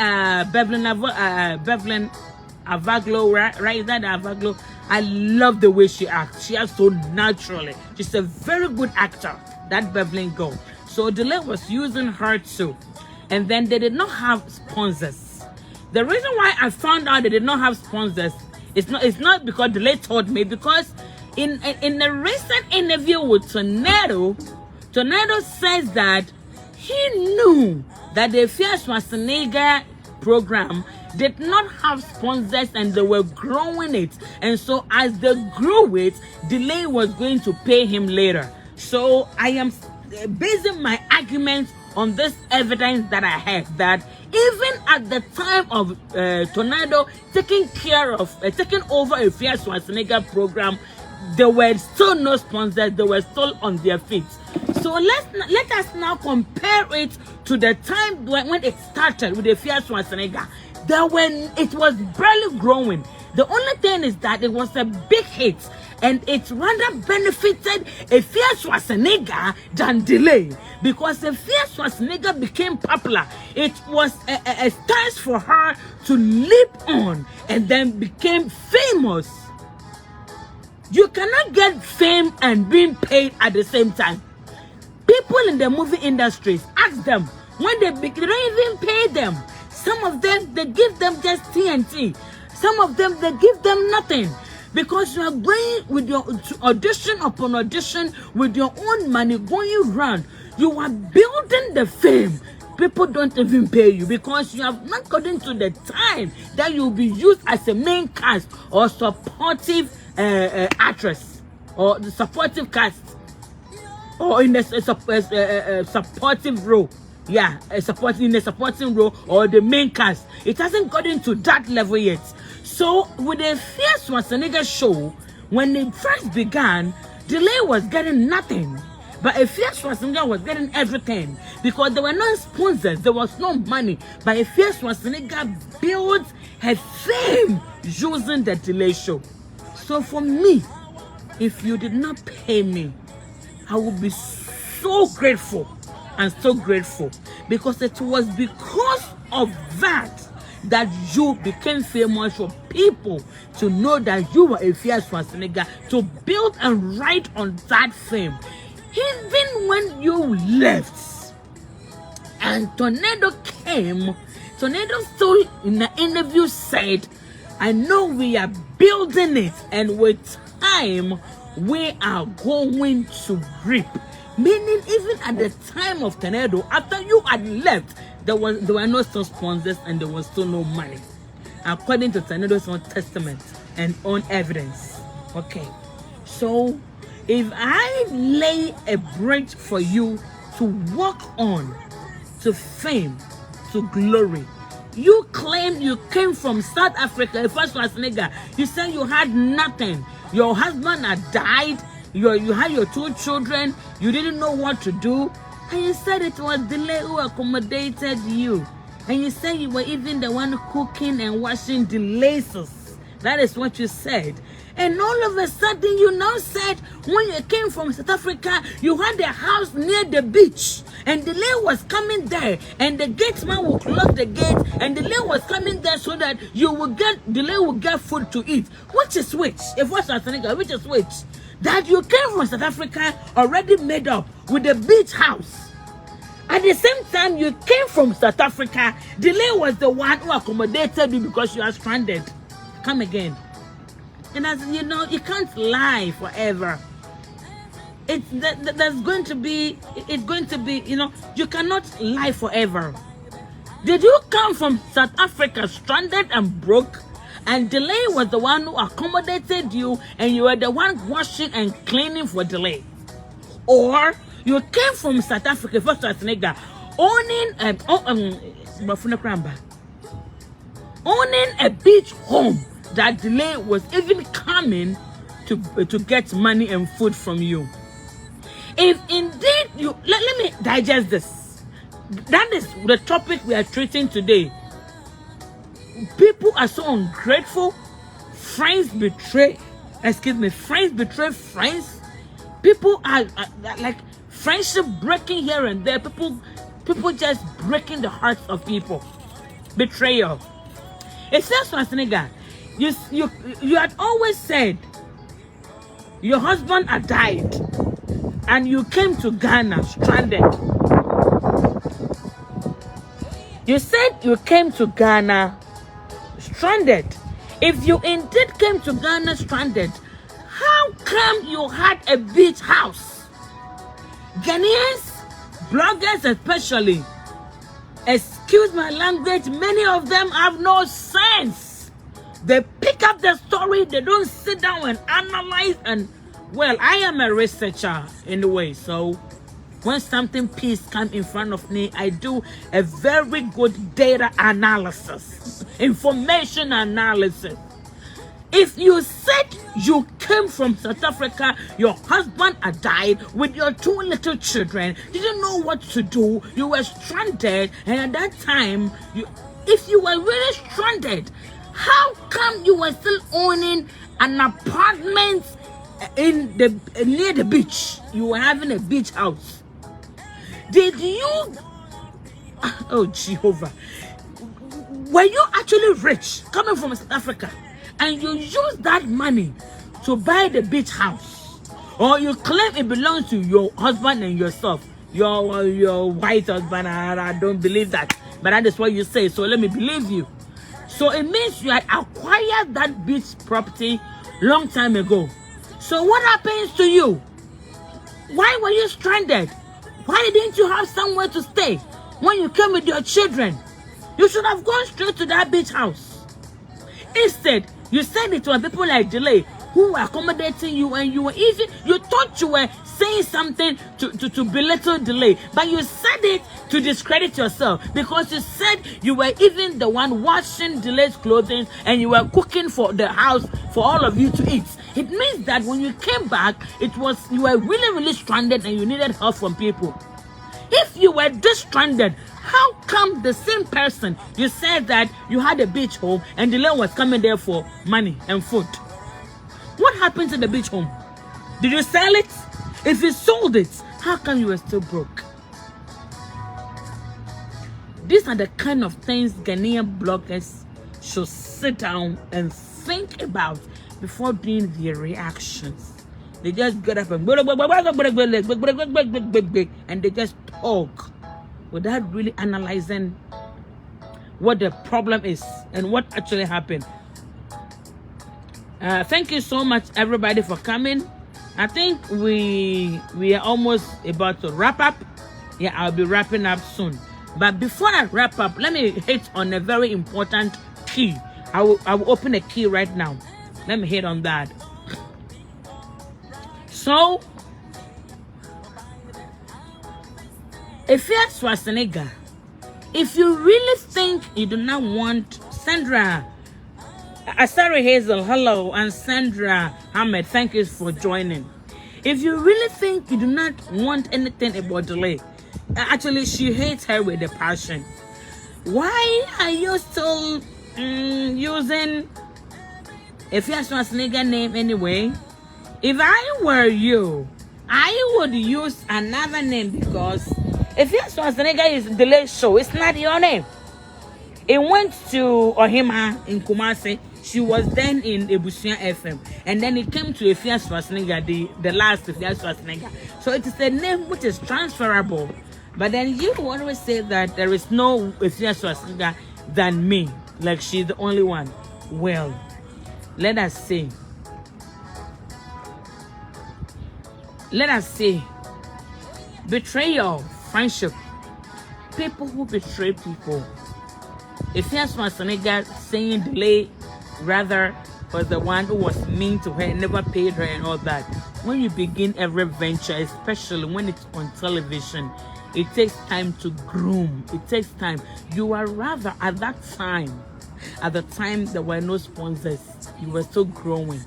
Bevelyn Avaglo, right? Is that Avaglo? I love the way she acts. She acts so naturally. She's a very good actor, that Bevelyn girl. So Delay was using her too. And then they did not have sponsors. The reason why I found out they did not have sponsors is not because Delay told me, because in a recent interview with Tornado says that he knew that the Fia Schwarzenegger program did not have sponsors and they were growing it. And so as they grew it, Delay was going to pay him later. So I am basing my arguments on this evidence that I have, that even at the time of Tornado taking over a Fia Schwarzenegger program, there were still no sponsors. They were still on their feet. So let us now compare it to the time when it started with the Fia Schwarzenegger. It was barely growing. The only thing is that it was a big hit, and it rather benefited a Fia Schwarzenegger than Delay, because a Fia Schwarzenegger became popular. It was a chance for her to leap on and then became famous. You cannot get fame and being paid at the same time. People in the movie industries, ask them, when they don't even pay them. Some of them, they give them just TNT. Some of them, they give them nothing. Because you are going with your audition upon audition with your own money going around. You are building the fame. People don't even pay you because you have not gotten to the time that you'll be used as a main cast or supportive actress or the supportive cast or in a supportive role. Yeah, in a supporting role or the main cast. It hasn't gotten to that level yet. So with the Fia Schwarzenegger show, when it first began, Delay was getting nothing. But a Fia Schwarzenegger was getting everything because there were no sponsors, there was no money. But a Fia Schwarzenegger built her fame using the Delay show. So for me, if you did not pay me, I would be so grateful. I'm so grateful because it was because of that you became famous for people to know that you were a fierce Schwarzenegger, to build and ride on that fame. Even when you left and Tornado came, Tornado still in the interview said, I know we are building it, and with time we are going to reap. Meaning, even at the time of Tornado, after you had left, there were no still sponsors and there was still no money, according to Tornado's own testament and own evidence. Okay, so if I lay a bridge for you to walk on to fame, to glory, you claim you came from South Africa, first Schwarzenegger. You said you had nothing. Your husband had died. You had your 2 children. You didn't know what to do. And you said it was delay who accommodated you. And you said you were even the one cooking and washing the laces. That is what you said. And all of a sudden, you now said when you came from South Africa, you had a house near the beach. And the delay was coming there. And the gatesman would close the gate. And the delay was coming there so that delay would get food to eat. Which is which? If what's Schwarzenegger, which is which? That you came from South Africa already made up with a beach house. At the same time, you came from South Africa. Delay was the one who accommodated you because you are stranded. Come again. And as you know, you can't lie forever. It's going to be, you know, you cannot lie forever. Did you come from South Africa stranded and broke? And Delay was the one who accommodated you, and you were the one washing and cleaning for Delay? Or you came from South Africa, first Schwarzenegger, owning a beach home that Delay was even coming to get money and food from you. If indeed you, let me digest this. That is the topic we are treating today. People are so ungrateful. Friends betray friends. People are like friendship breaking here and there. People just breaking the hearts of people. Betrayal. It says Schwarzenegger, you had always said your husband had died and you came to Ghana stranded. You said you came to Ghana stranded. If you indeed came to Ghana stranded, how come you had a beach house? Ghanaians, bloggers especially, excuse my language, many of them have no sense. They pick up the story, they don't sit down and analyze. And well, I am a researcher in a way, so when something piece comes in front of me, I do a very good data analysis, information analysis. If you said you came from South Africa, your husband had died with your 2 little children, didn't know what to do, you were stranded, and at that time, if you were really stranded, how come you were still owning an apartment near the beach? You were having a beach house. Did you, oh Jehovah, were you actually rich coming from South Africa and you used that money to buy the beach house? Or you claim it belongs to your husband and yourself, your white husband? I don't believe that, but that is what you say, so let me believe you. So it means you had acquired that beach property long time ago. So what happens to you? Why were you stranded? Why didn't you have somewhere to stay when you came with your children? You should have gone straight to that beach house. Instead, you said it was people like Delay who were accommodating you, and you thought you were saying something to belittle Delay, but you said it to discredit yourself, because you said you were even the one washing Delay's clothing and you were cooking for the house for all of you to eat. It means that when you came back, you were really stranded and you needed help from people. If you were this stranded, how come the same person you said that you had a beach home and Delay was coming there for money and food? What happened to the beach home? Did you sell it? If you sold it, How come you were still broke? These are the kind of things Ghanaian bloggers should sit down and think about before doing their reactions. They just get up and they just talk without really analyzing what the problem is and what actually happened. Thank you so much, everybody, for coming. I think we are almost about to wrap up. Yeah, I'll be wrapping up soon. But before I wrap up, let me hit on a very important key. I will open a key right now. Let me hit on that. So, if you're Schwarzenegger, if you really think you do not want Sandra, Asari Hazel, hello, and Sandra Ahmed, thank you for joining. If you really think you do not want anything about delay, actually she hates her with a passion. Why are you still using a Schwarzenegger name anyway? If I were you, I would use another name, because if Schwarzenegger is delay show, it's not your name. It went to Ohima in Kumasi. She was then in Ebusia FM, and then it came to Efia Schwarzenegger, the last Efia Schwarzenegger. So it is a name which is transferable. But then you always say that there is no Efia Schwarzenegger than me, like she's the only one. Well, let us see. Betrayal, friendship. People who betray people. Efia Schwarzenegger saying delay rather was the one who was mean to her, never paid her and all that. When you begin every venture, especially when it's on television, it takes time to groom. It takes time. You are rather at the time there were no sponsors, you were still growing.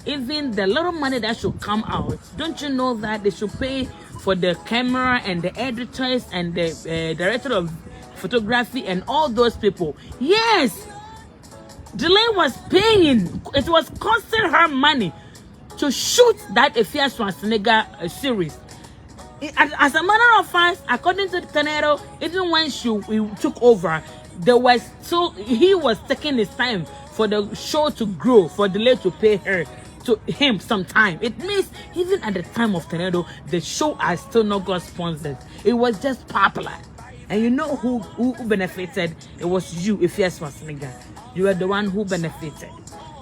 Even the little money that should come out, don't you know that they should pay for the camera and the editors and the director of photography and all those people? Yes, Delay was paying. It was costing her money to shoot that Efia Schwarzenegger series. As a matter of fact, according to the Tornado, even when she took over, he was taking his time for the show to grow, for Delay to pay him some time. It means even at the time of Tornado, the show has still not got sponsors. It was just popular. And you know who benefited? It was you, Efia Schwarzenegger. You were the one who benefited.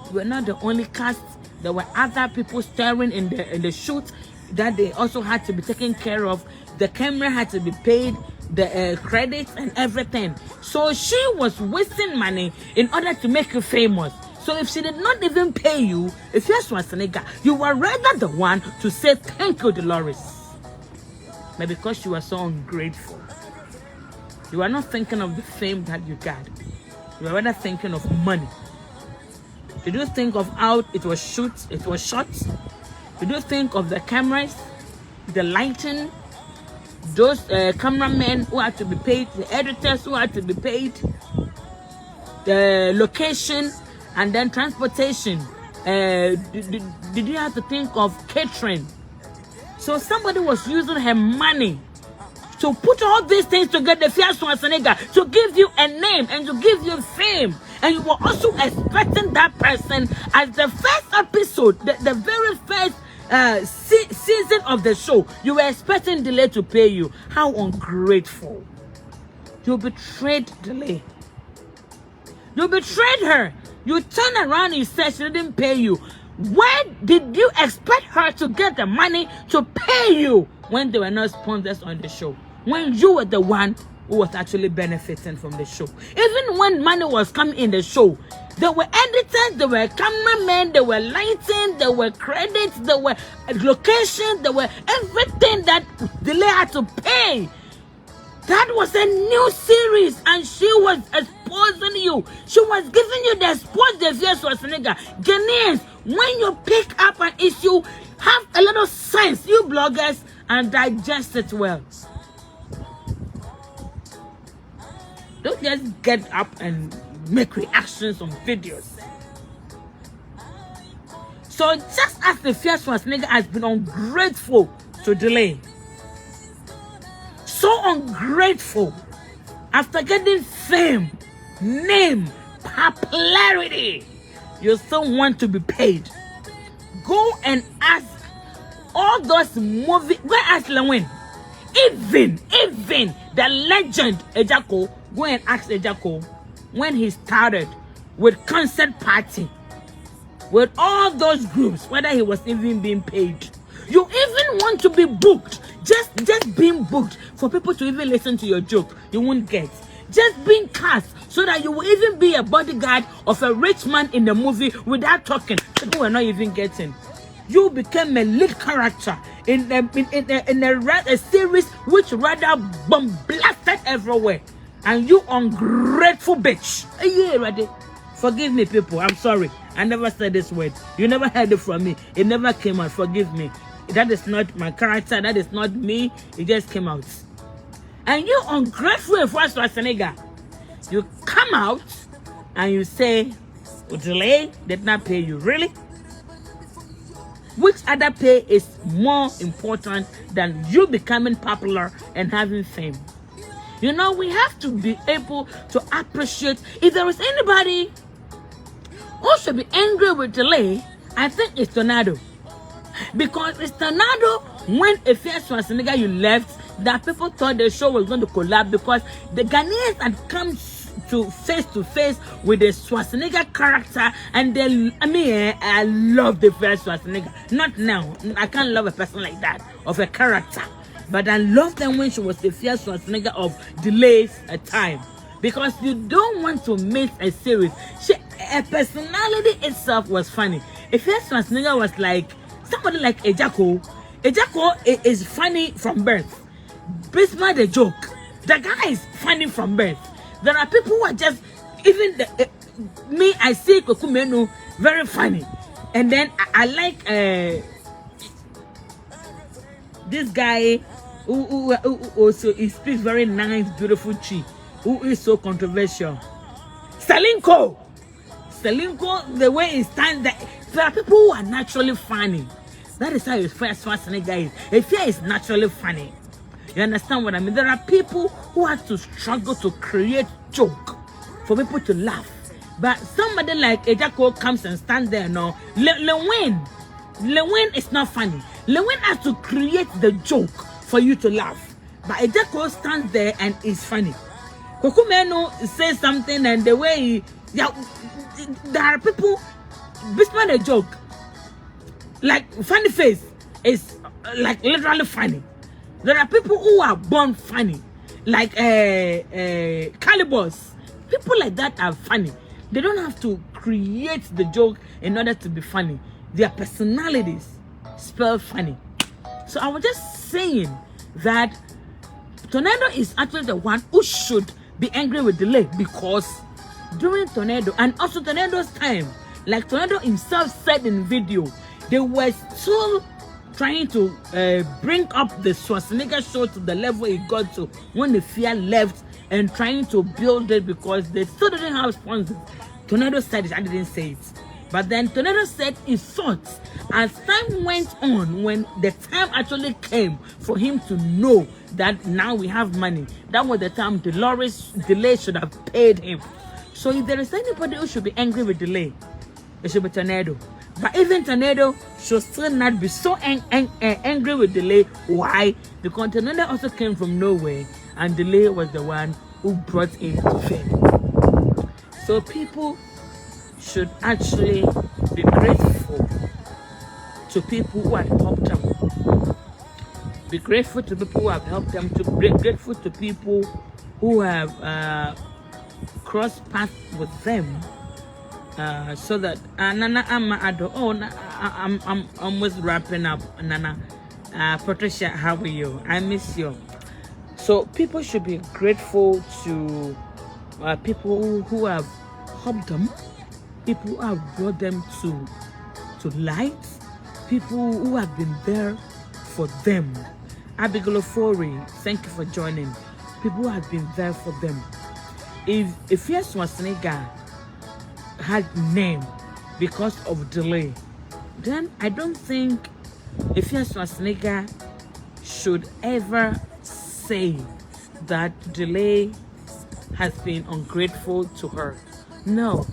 You were not the only cast. There were other people starring in the shoot that they also had to be taken care of. The camera had to be paid, the credits and everything. So she was wasting money in order to make you famous. So if she did not even pay you, if you're Schwarzenegger, you were rather the one to say thank you, Dolores. But because you were so ungrateful, you are not thinking of the fame that you got. You are rather thinking of money. Did you think of how it was shot? Did you think of the cameras, the lighting, those cameramen who had to be paid, the editors who had to be paid, the location, and then transportation? Did you have to think of catering? So somebody was using her money to put all these things together, Efia Schwarzenegger, to give you a name and to give you fame. And you were also expecting that person as the first episode, the very first season of the show. You were expecting Delay to pay you. How ungrateful. You betrayed Delay. You betrayed her. You turned around and you said she didn't pay you. Where did you expect her to get the money to pay you when there were no sponsors on the show? When you were the one who was actually benefiting from the show. Even when money was coming in the show, there were editors, there were cameramen, there were lighting, there were credits, there were locations, there were everything that Delay had to pay. That was a new series and she was exposing you. She was giving you the sports the Efia Schwarzenegger. Ghanaians, when you pick up an issue, have a little sense, you bloggers, and digest it well. Don't just get up and make reactions on videos. So just as the Efia Schwarzenegger has been ungrateful to Delay, so ungrateful. After getting fame, name, popularity, you still want to be paid. Go and ask all those movies. Go and ask Lewin. Even the legend Ejako, go and ask Ejako when he started with concert party, with all those groups, whether he was even being paid. You even want to be booked, just being booked for people to even listen to your joke, you won't get. Just being cast so that you will even be a bodyguard of a rich man in the movie without talking. People were not even getting. You became a lead character in a series which rather bombasted everywhere. And you ungrateful bitch. Yeah, ready? Forgive me, people. I'm sorry. I never said this word. You never heard it from me. It never came out. Forgive me. That is not my character. That is not me. It just came out. And you ungrateful for Schwarzenegger. You come out and you say, delay did not pay you. Really? Which other pay is more important than you becoming popular and having fame? You know, we have to be able to appreciate. If there is anybody who should be angry with delay, I think it's Tornado. Because it's Tornado when a fierce Schwarzenegger you left, that people thought the show was going to collapse because the Ghanaians had come to face with the Schwarzenegger character, and they, I love the first Schwarzenegger. Not now, I can't love a person like that of a character, but I love them when she was the first Schwarzenegger of delays a time, because you don't want to miss a series. A personality itself was funny. A first Schwarzenegger was like somebody like Ejako. Ejako is funny from birth. Bismarck the joke. The guy is funny from birth. There are people who are just, even me, I see Kokumenu very funny. And then I like this guy who also he speaks very nice, beautiful chi, who is so controversial. Selinko, the way he stands, there are people who are naturally funny. That is how his first Schwarzenegger is. If he is naturally funny. You understand what I mean? There are people who have to struggle to create joke for people to laugh. But somebody like Ejako comes and stands there, no. Lewin is not funny. Lewin has to create the joke for you to laugh. But Ejako stands there and is funny. Kokumenu says something and the way he, there are people, Bismarck a joke, like funny face is like literally funny. There are people who are born funny, like Calibos. People like that are funny. They don't have to create the joke in order to be funny. Their personalities spell funny. So I was just saying that Tornado is actually the one who should be angry with delay, because during Tornado and also Tornado's time, like Tornado himself said in video, they were still trying to bring up the Schwarzenegger show to the level it got to when the fear left, and trying to build it because they still didn't have sponsors. Tornado said it, I didn't say it. But then Tornado said he thought as time went on, when the time actually came for him to know that now we have money, that was the time delay should have paid him. So if there is anybody who should be angry with delay, it should be Tornado. But even Tornado should still not be so angry with delay. Why? Because Tornado also came from nowhere, and delay was the one who brought him to fame. So people should actually be grateful to people who have helped them. Be grateful to people who have helped them. To be grateful to people who have crossed paths with them. So that Nana, I'm almost wrapping up. Nana, Patricia, how are you? I miss you. So people should be grateful to people who have helped them, people who have brought them to light, people who have been there for them. Abigail Ofori, thank you for joining. People who have been there for them. If yes, Schwarzenegger had name because of delay, then I don't think if yes, Schwarzenegger should ever say that Delay has been ungrateful to her. No,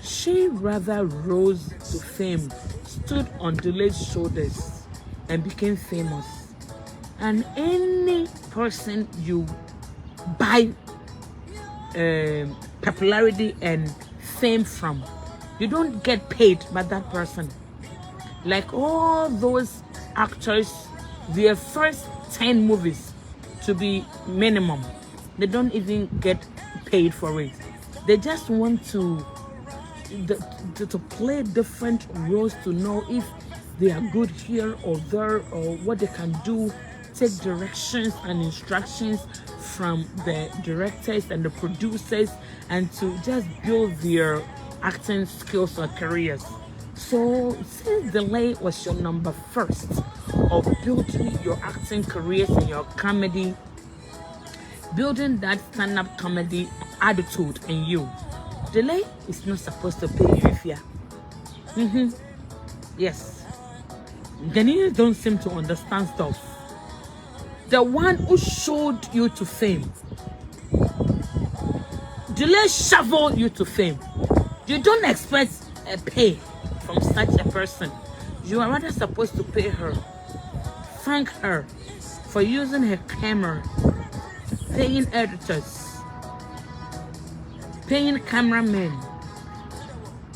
she rather rose to fame, stood on Delay's shoulders, and became famous. And any person you buy popularity and fame from, you don't get paid by that person. Like all those actors, their first 10 movies to be minimum, they don't even get paid for it. They just want to play different roles, to know if they are good here or there, or what they can do, take directions and instructions from the directors and the producers, and to just build their acting skills or careers. So since Delay was your number first of building your acting careers and your comedy, building that stand-up comedy attitude in you, Delay is not supposed to pay you if you yes. Ghanaians don't seem to understand stuff. The one who showed you to fame, Delay shoveled you to fame. You don't expect a pay from such a person. You are rather supposed to pay her, thank her for using her camera, paying editors, paying cameramen,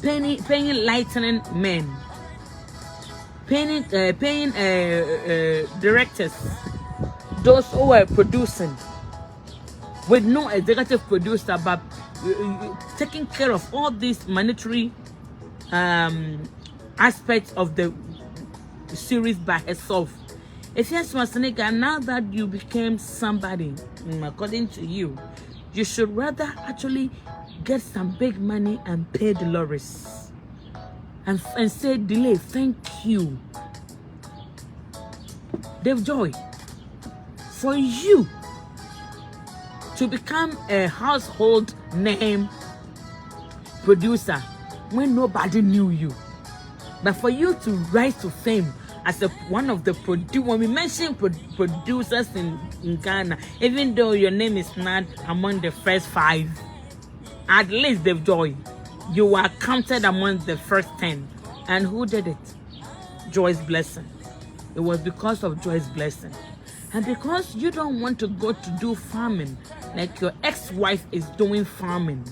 paying lighting men, paying directors, those who were producing with no executive producer, but taking care of all these monetary aspects of the series by herself. If yes, Schwarzenegger, now that you became somebody, according to you, you should rather actually get some big money and pay Dolores and say, Delay, thank you. Dave Joy, for you to become a household name producer when nobody knew you, but for you to rise to fame as one of the when we mention producers in Ghana, even though your name is not among the first 5, at least Dave Joy, you are counted among the first 10. And who did it? Joyce Blessing. It was because of Joyce Blessing. And because you don't want to go to do farming like your ex-wife is doing farming,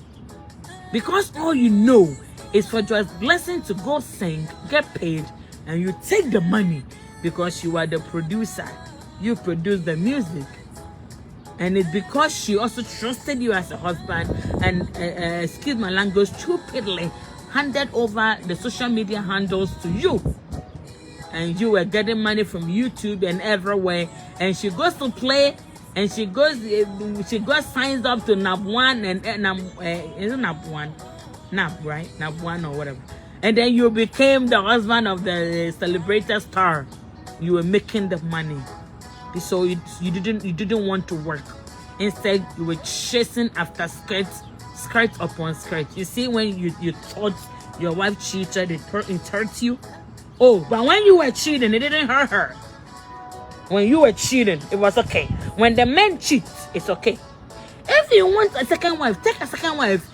because all you know is for Joyce Blessing to go sing, get paid, and you take the money because you are the producer, you produce the music, and it's because she also trusted you as a husband and excuse my language, stupidly handed over the social media handles to you, and you were getting money from YouTube and everywhere, and she goes to play, and she goes signs up to NAB1 and is it NAB1? NAB, right? NAB1 or whatever. And then you became the husband of the celebrated star. You were making the money, so you didn't want to work. Instead, you were chasing after skirt upon skirt. You see, when you thought your wife cheated, it hurt you. Oh, but when you were cheating, it didn't hurt her. When you were cheating, it was okay. When the men cheat, it's okay. If you want a second wife, take a second wife.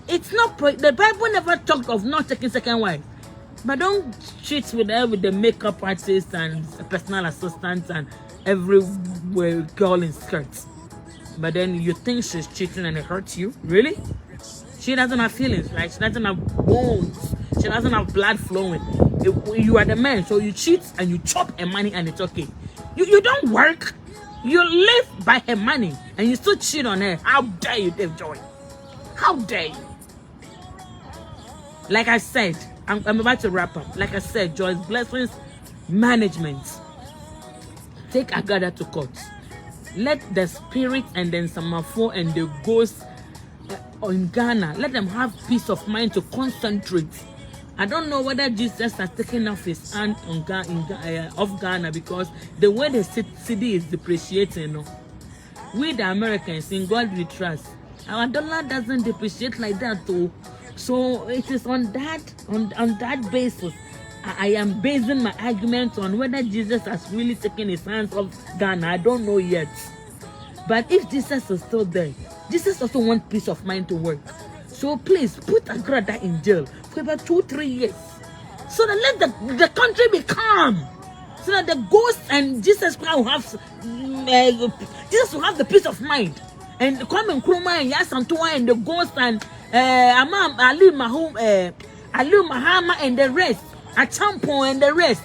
It's not the Bible never talked of not taking second wife, but don't cheat with her with the makeup artist and personal assistant and every girl in skirts. But then you think she's cheating and it hurts you? Really? She doesn't have feelings, right? She doesn't have bones. She doesn't have blood flowing. You are the man, so you cheat and you chop her money and it's okay. You don't work. You live by her money and you still cheat on her. How dare you, Dave Joy? How dare you? Like I said, I'm about to wrap up. Like I said, Joyce Blessing's management, take Agradaa to court. Let the spirit and then Samafo and the ghosts in Ghana, let them have peace of mind to concentrate. I don't know whether Jesus has taken off his hand on off Ghana, because the way the city is depreciating. You know? We the Americans, in God we trust. Our dollar doesn't depreciate like that too. So it is on that basis I am basing my argument on whether Jesus has really taken his hands off Ghana. I don't know yet. But if Jesus is still there, Jesus also wants peace of mind to work. So please put Agradaa in jail for about 2-3 years, so that let the country be calm, so that the ghosts and Jesus Christ will have Jesus will have the peace of mind. And Kwame Nkrumah and Yasantua and the ghosts and Amam Ali Mahama and the rest, Achampo and the rest,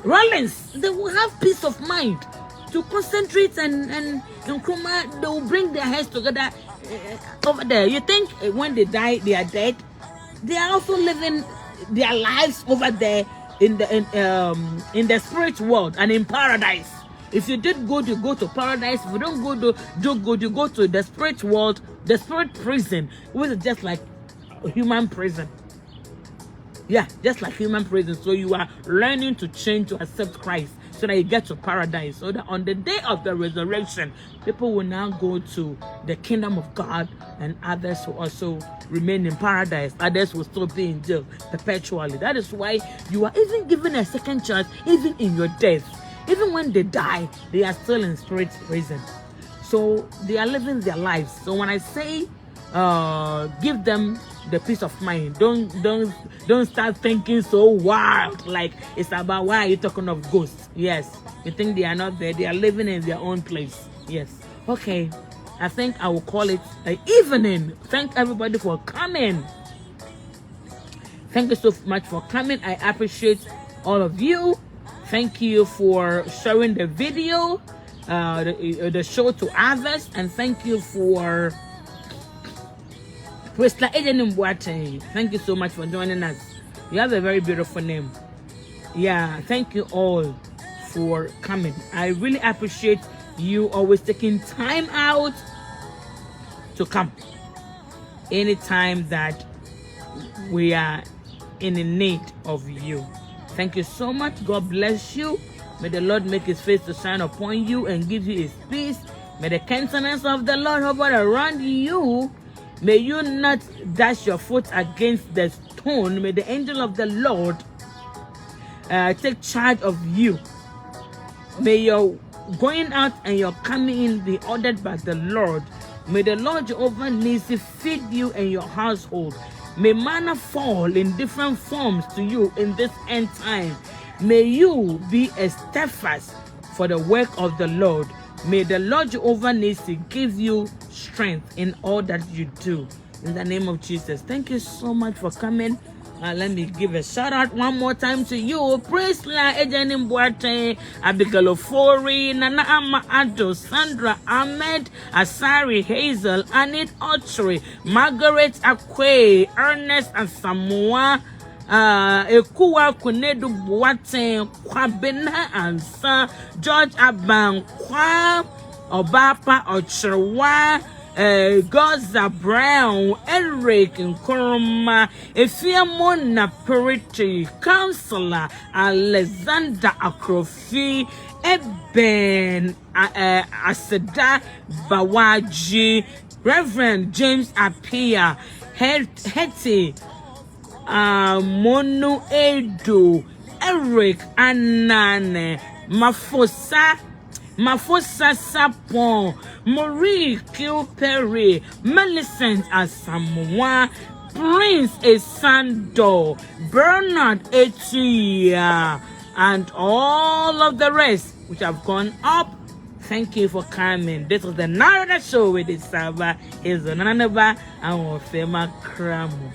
Rollins, they will have peace of mind to concentrate, and Nkrumah, they will bring their heads together over there. You think when they die, they are dead? They are also living their lives over there in the spirit world and in paradise. If you did good, you go to paradise. If you don't go to do good, you go to the spirit world, the spirit prison, which is just like a human prison. Yeah, just like human prison. So you are learning to change, to accept Christ, so that you get to paradise. So that on the day of the resurrection, people will now go to the kingdom of God, and others will also remain in paradise. Others will still be in jail perpetually. That is why you are even given a second chance, even in your death. Even when they die, they are still in spirit prison. So they are living their lives. So when I say give them the peace of mind, don't start thinking so wild, like it's about, why are you talking of ghosts? Yes, you think they are not there, they are living in their own place. Yes. Okay, I think I will call it an evening. Thank everybody for coming. Thank you so much for coming. I appreciate all of you. Thank you for sharing the video, the show to others, and thank you for thank you so much for joining us. You have a very beautiful name. Yeah, thank you all for coming. I really appreciate you always taking time out to come anytime that we are in the need of you. Thank you so much. God bless you. May the Lord make his face to shine upon you and give you his peace. May the countenance of the Lord hover around you. May you not dash your foot against the stone. May the angel of the Lord take charge of you. May your going out and your coming in be ordered by the Lord. May the Lord Jehovah Nissi feed you and your household. May manna fall in different forms to you in this end time. May you be a steadfast for the work of the Lord. May the Lord Jehovah Nissi give you strength in all that you do. In the name of Jesus. Thank you so much for coming. Let me give a shout out one more time to you. Praise La Ejanim Boate, Abigail Ofori, Nana Ama Ado, Sandra Ahmed, Asari Hazel, Anit Ochri, Margaret Akwe, Ernest Asamoah, Ekuwa Kunedu Boate, Kwabena Ansa, George Abankwa, Obapa Ochrewa, Goza Brown, Eric Nkoroma, Efiamona Periti, Counselor Alexander Akrofi, Eben Aseda Bawaji, Reverend James Apia, Hetty Mono Edo, Eric Anane, Mafosa Sapon, Marie Kilperry, Millicent Asamoah, Prince Esando, Bernard Etia, and all of the rest which have gone up. Thank you for coming. This is the Narada Show with the Saba is Nanaba and Fema Kramu.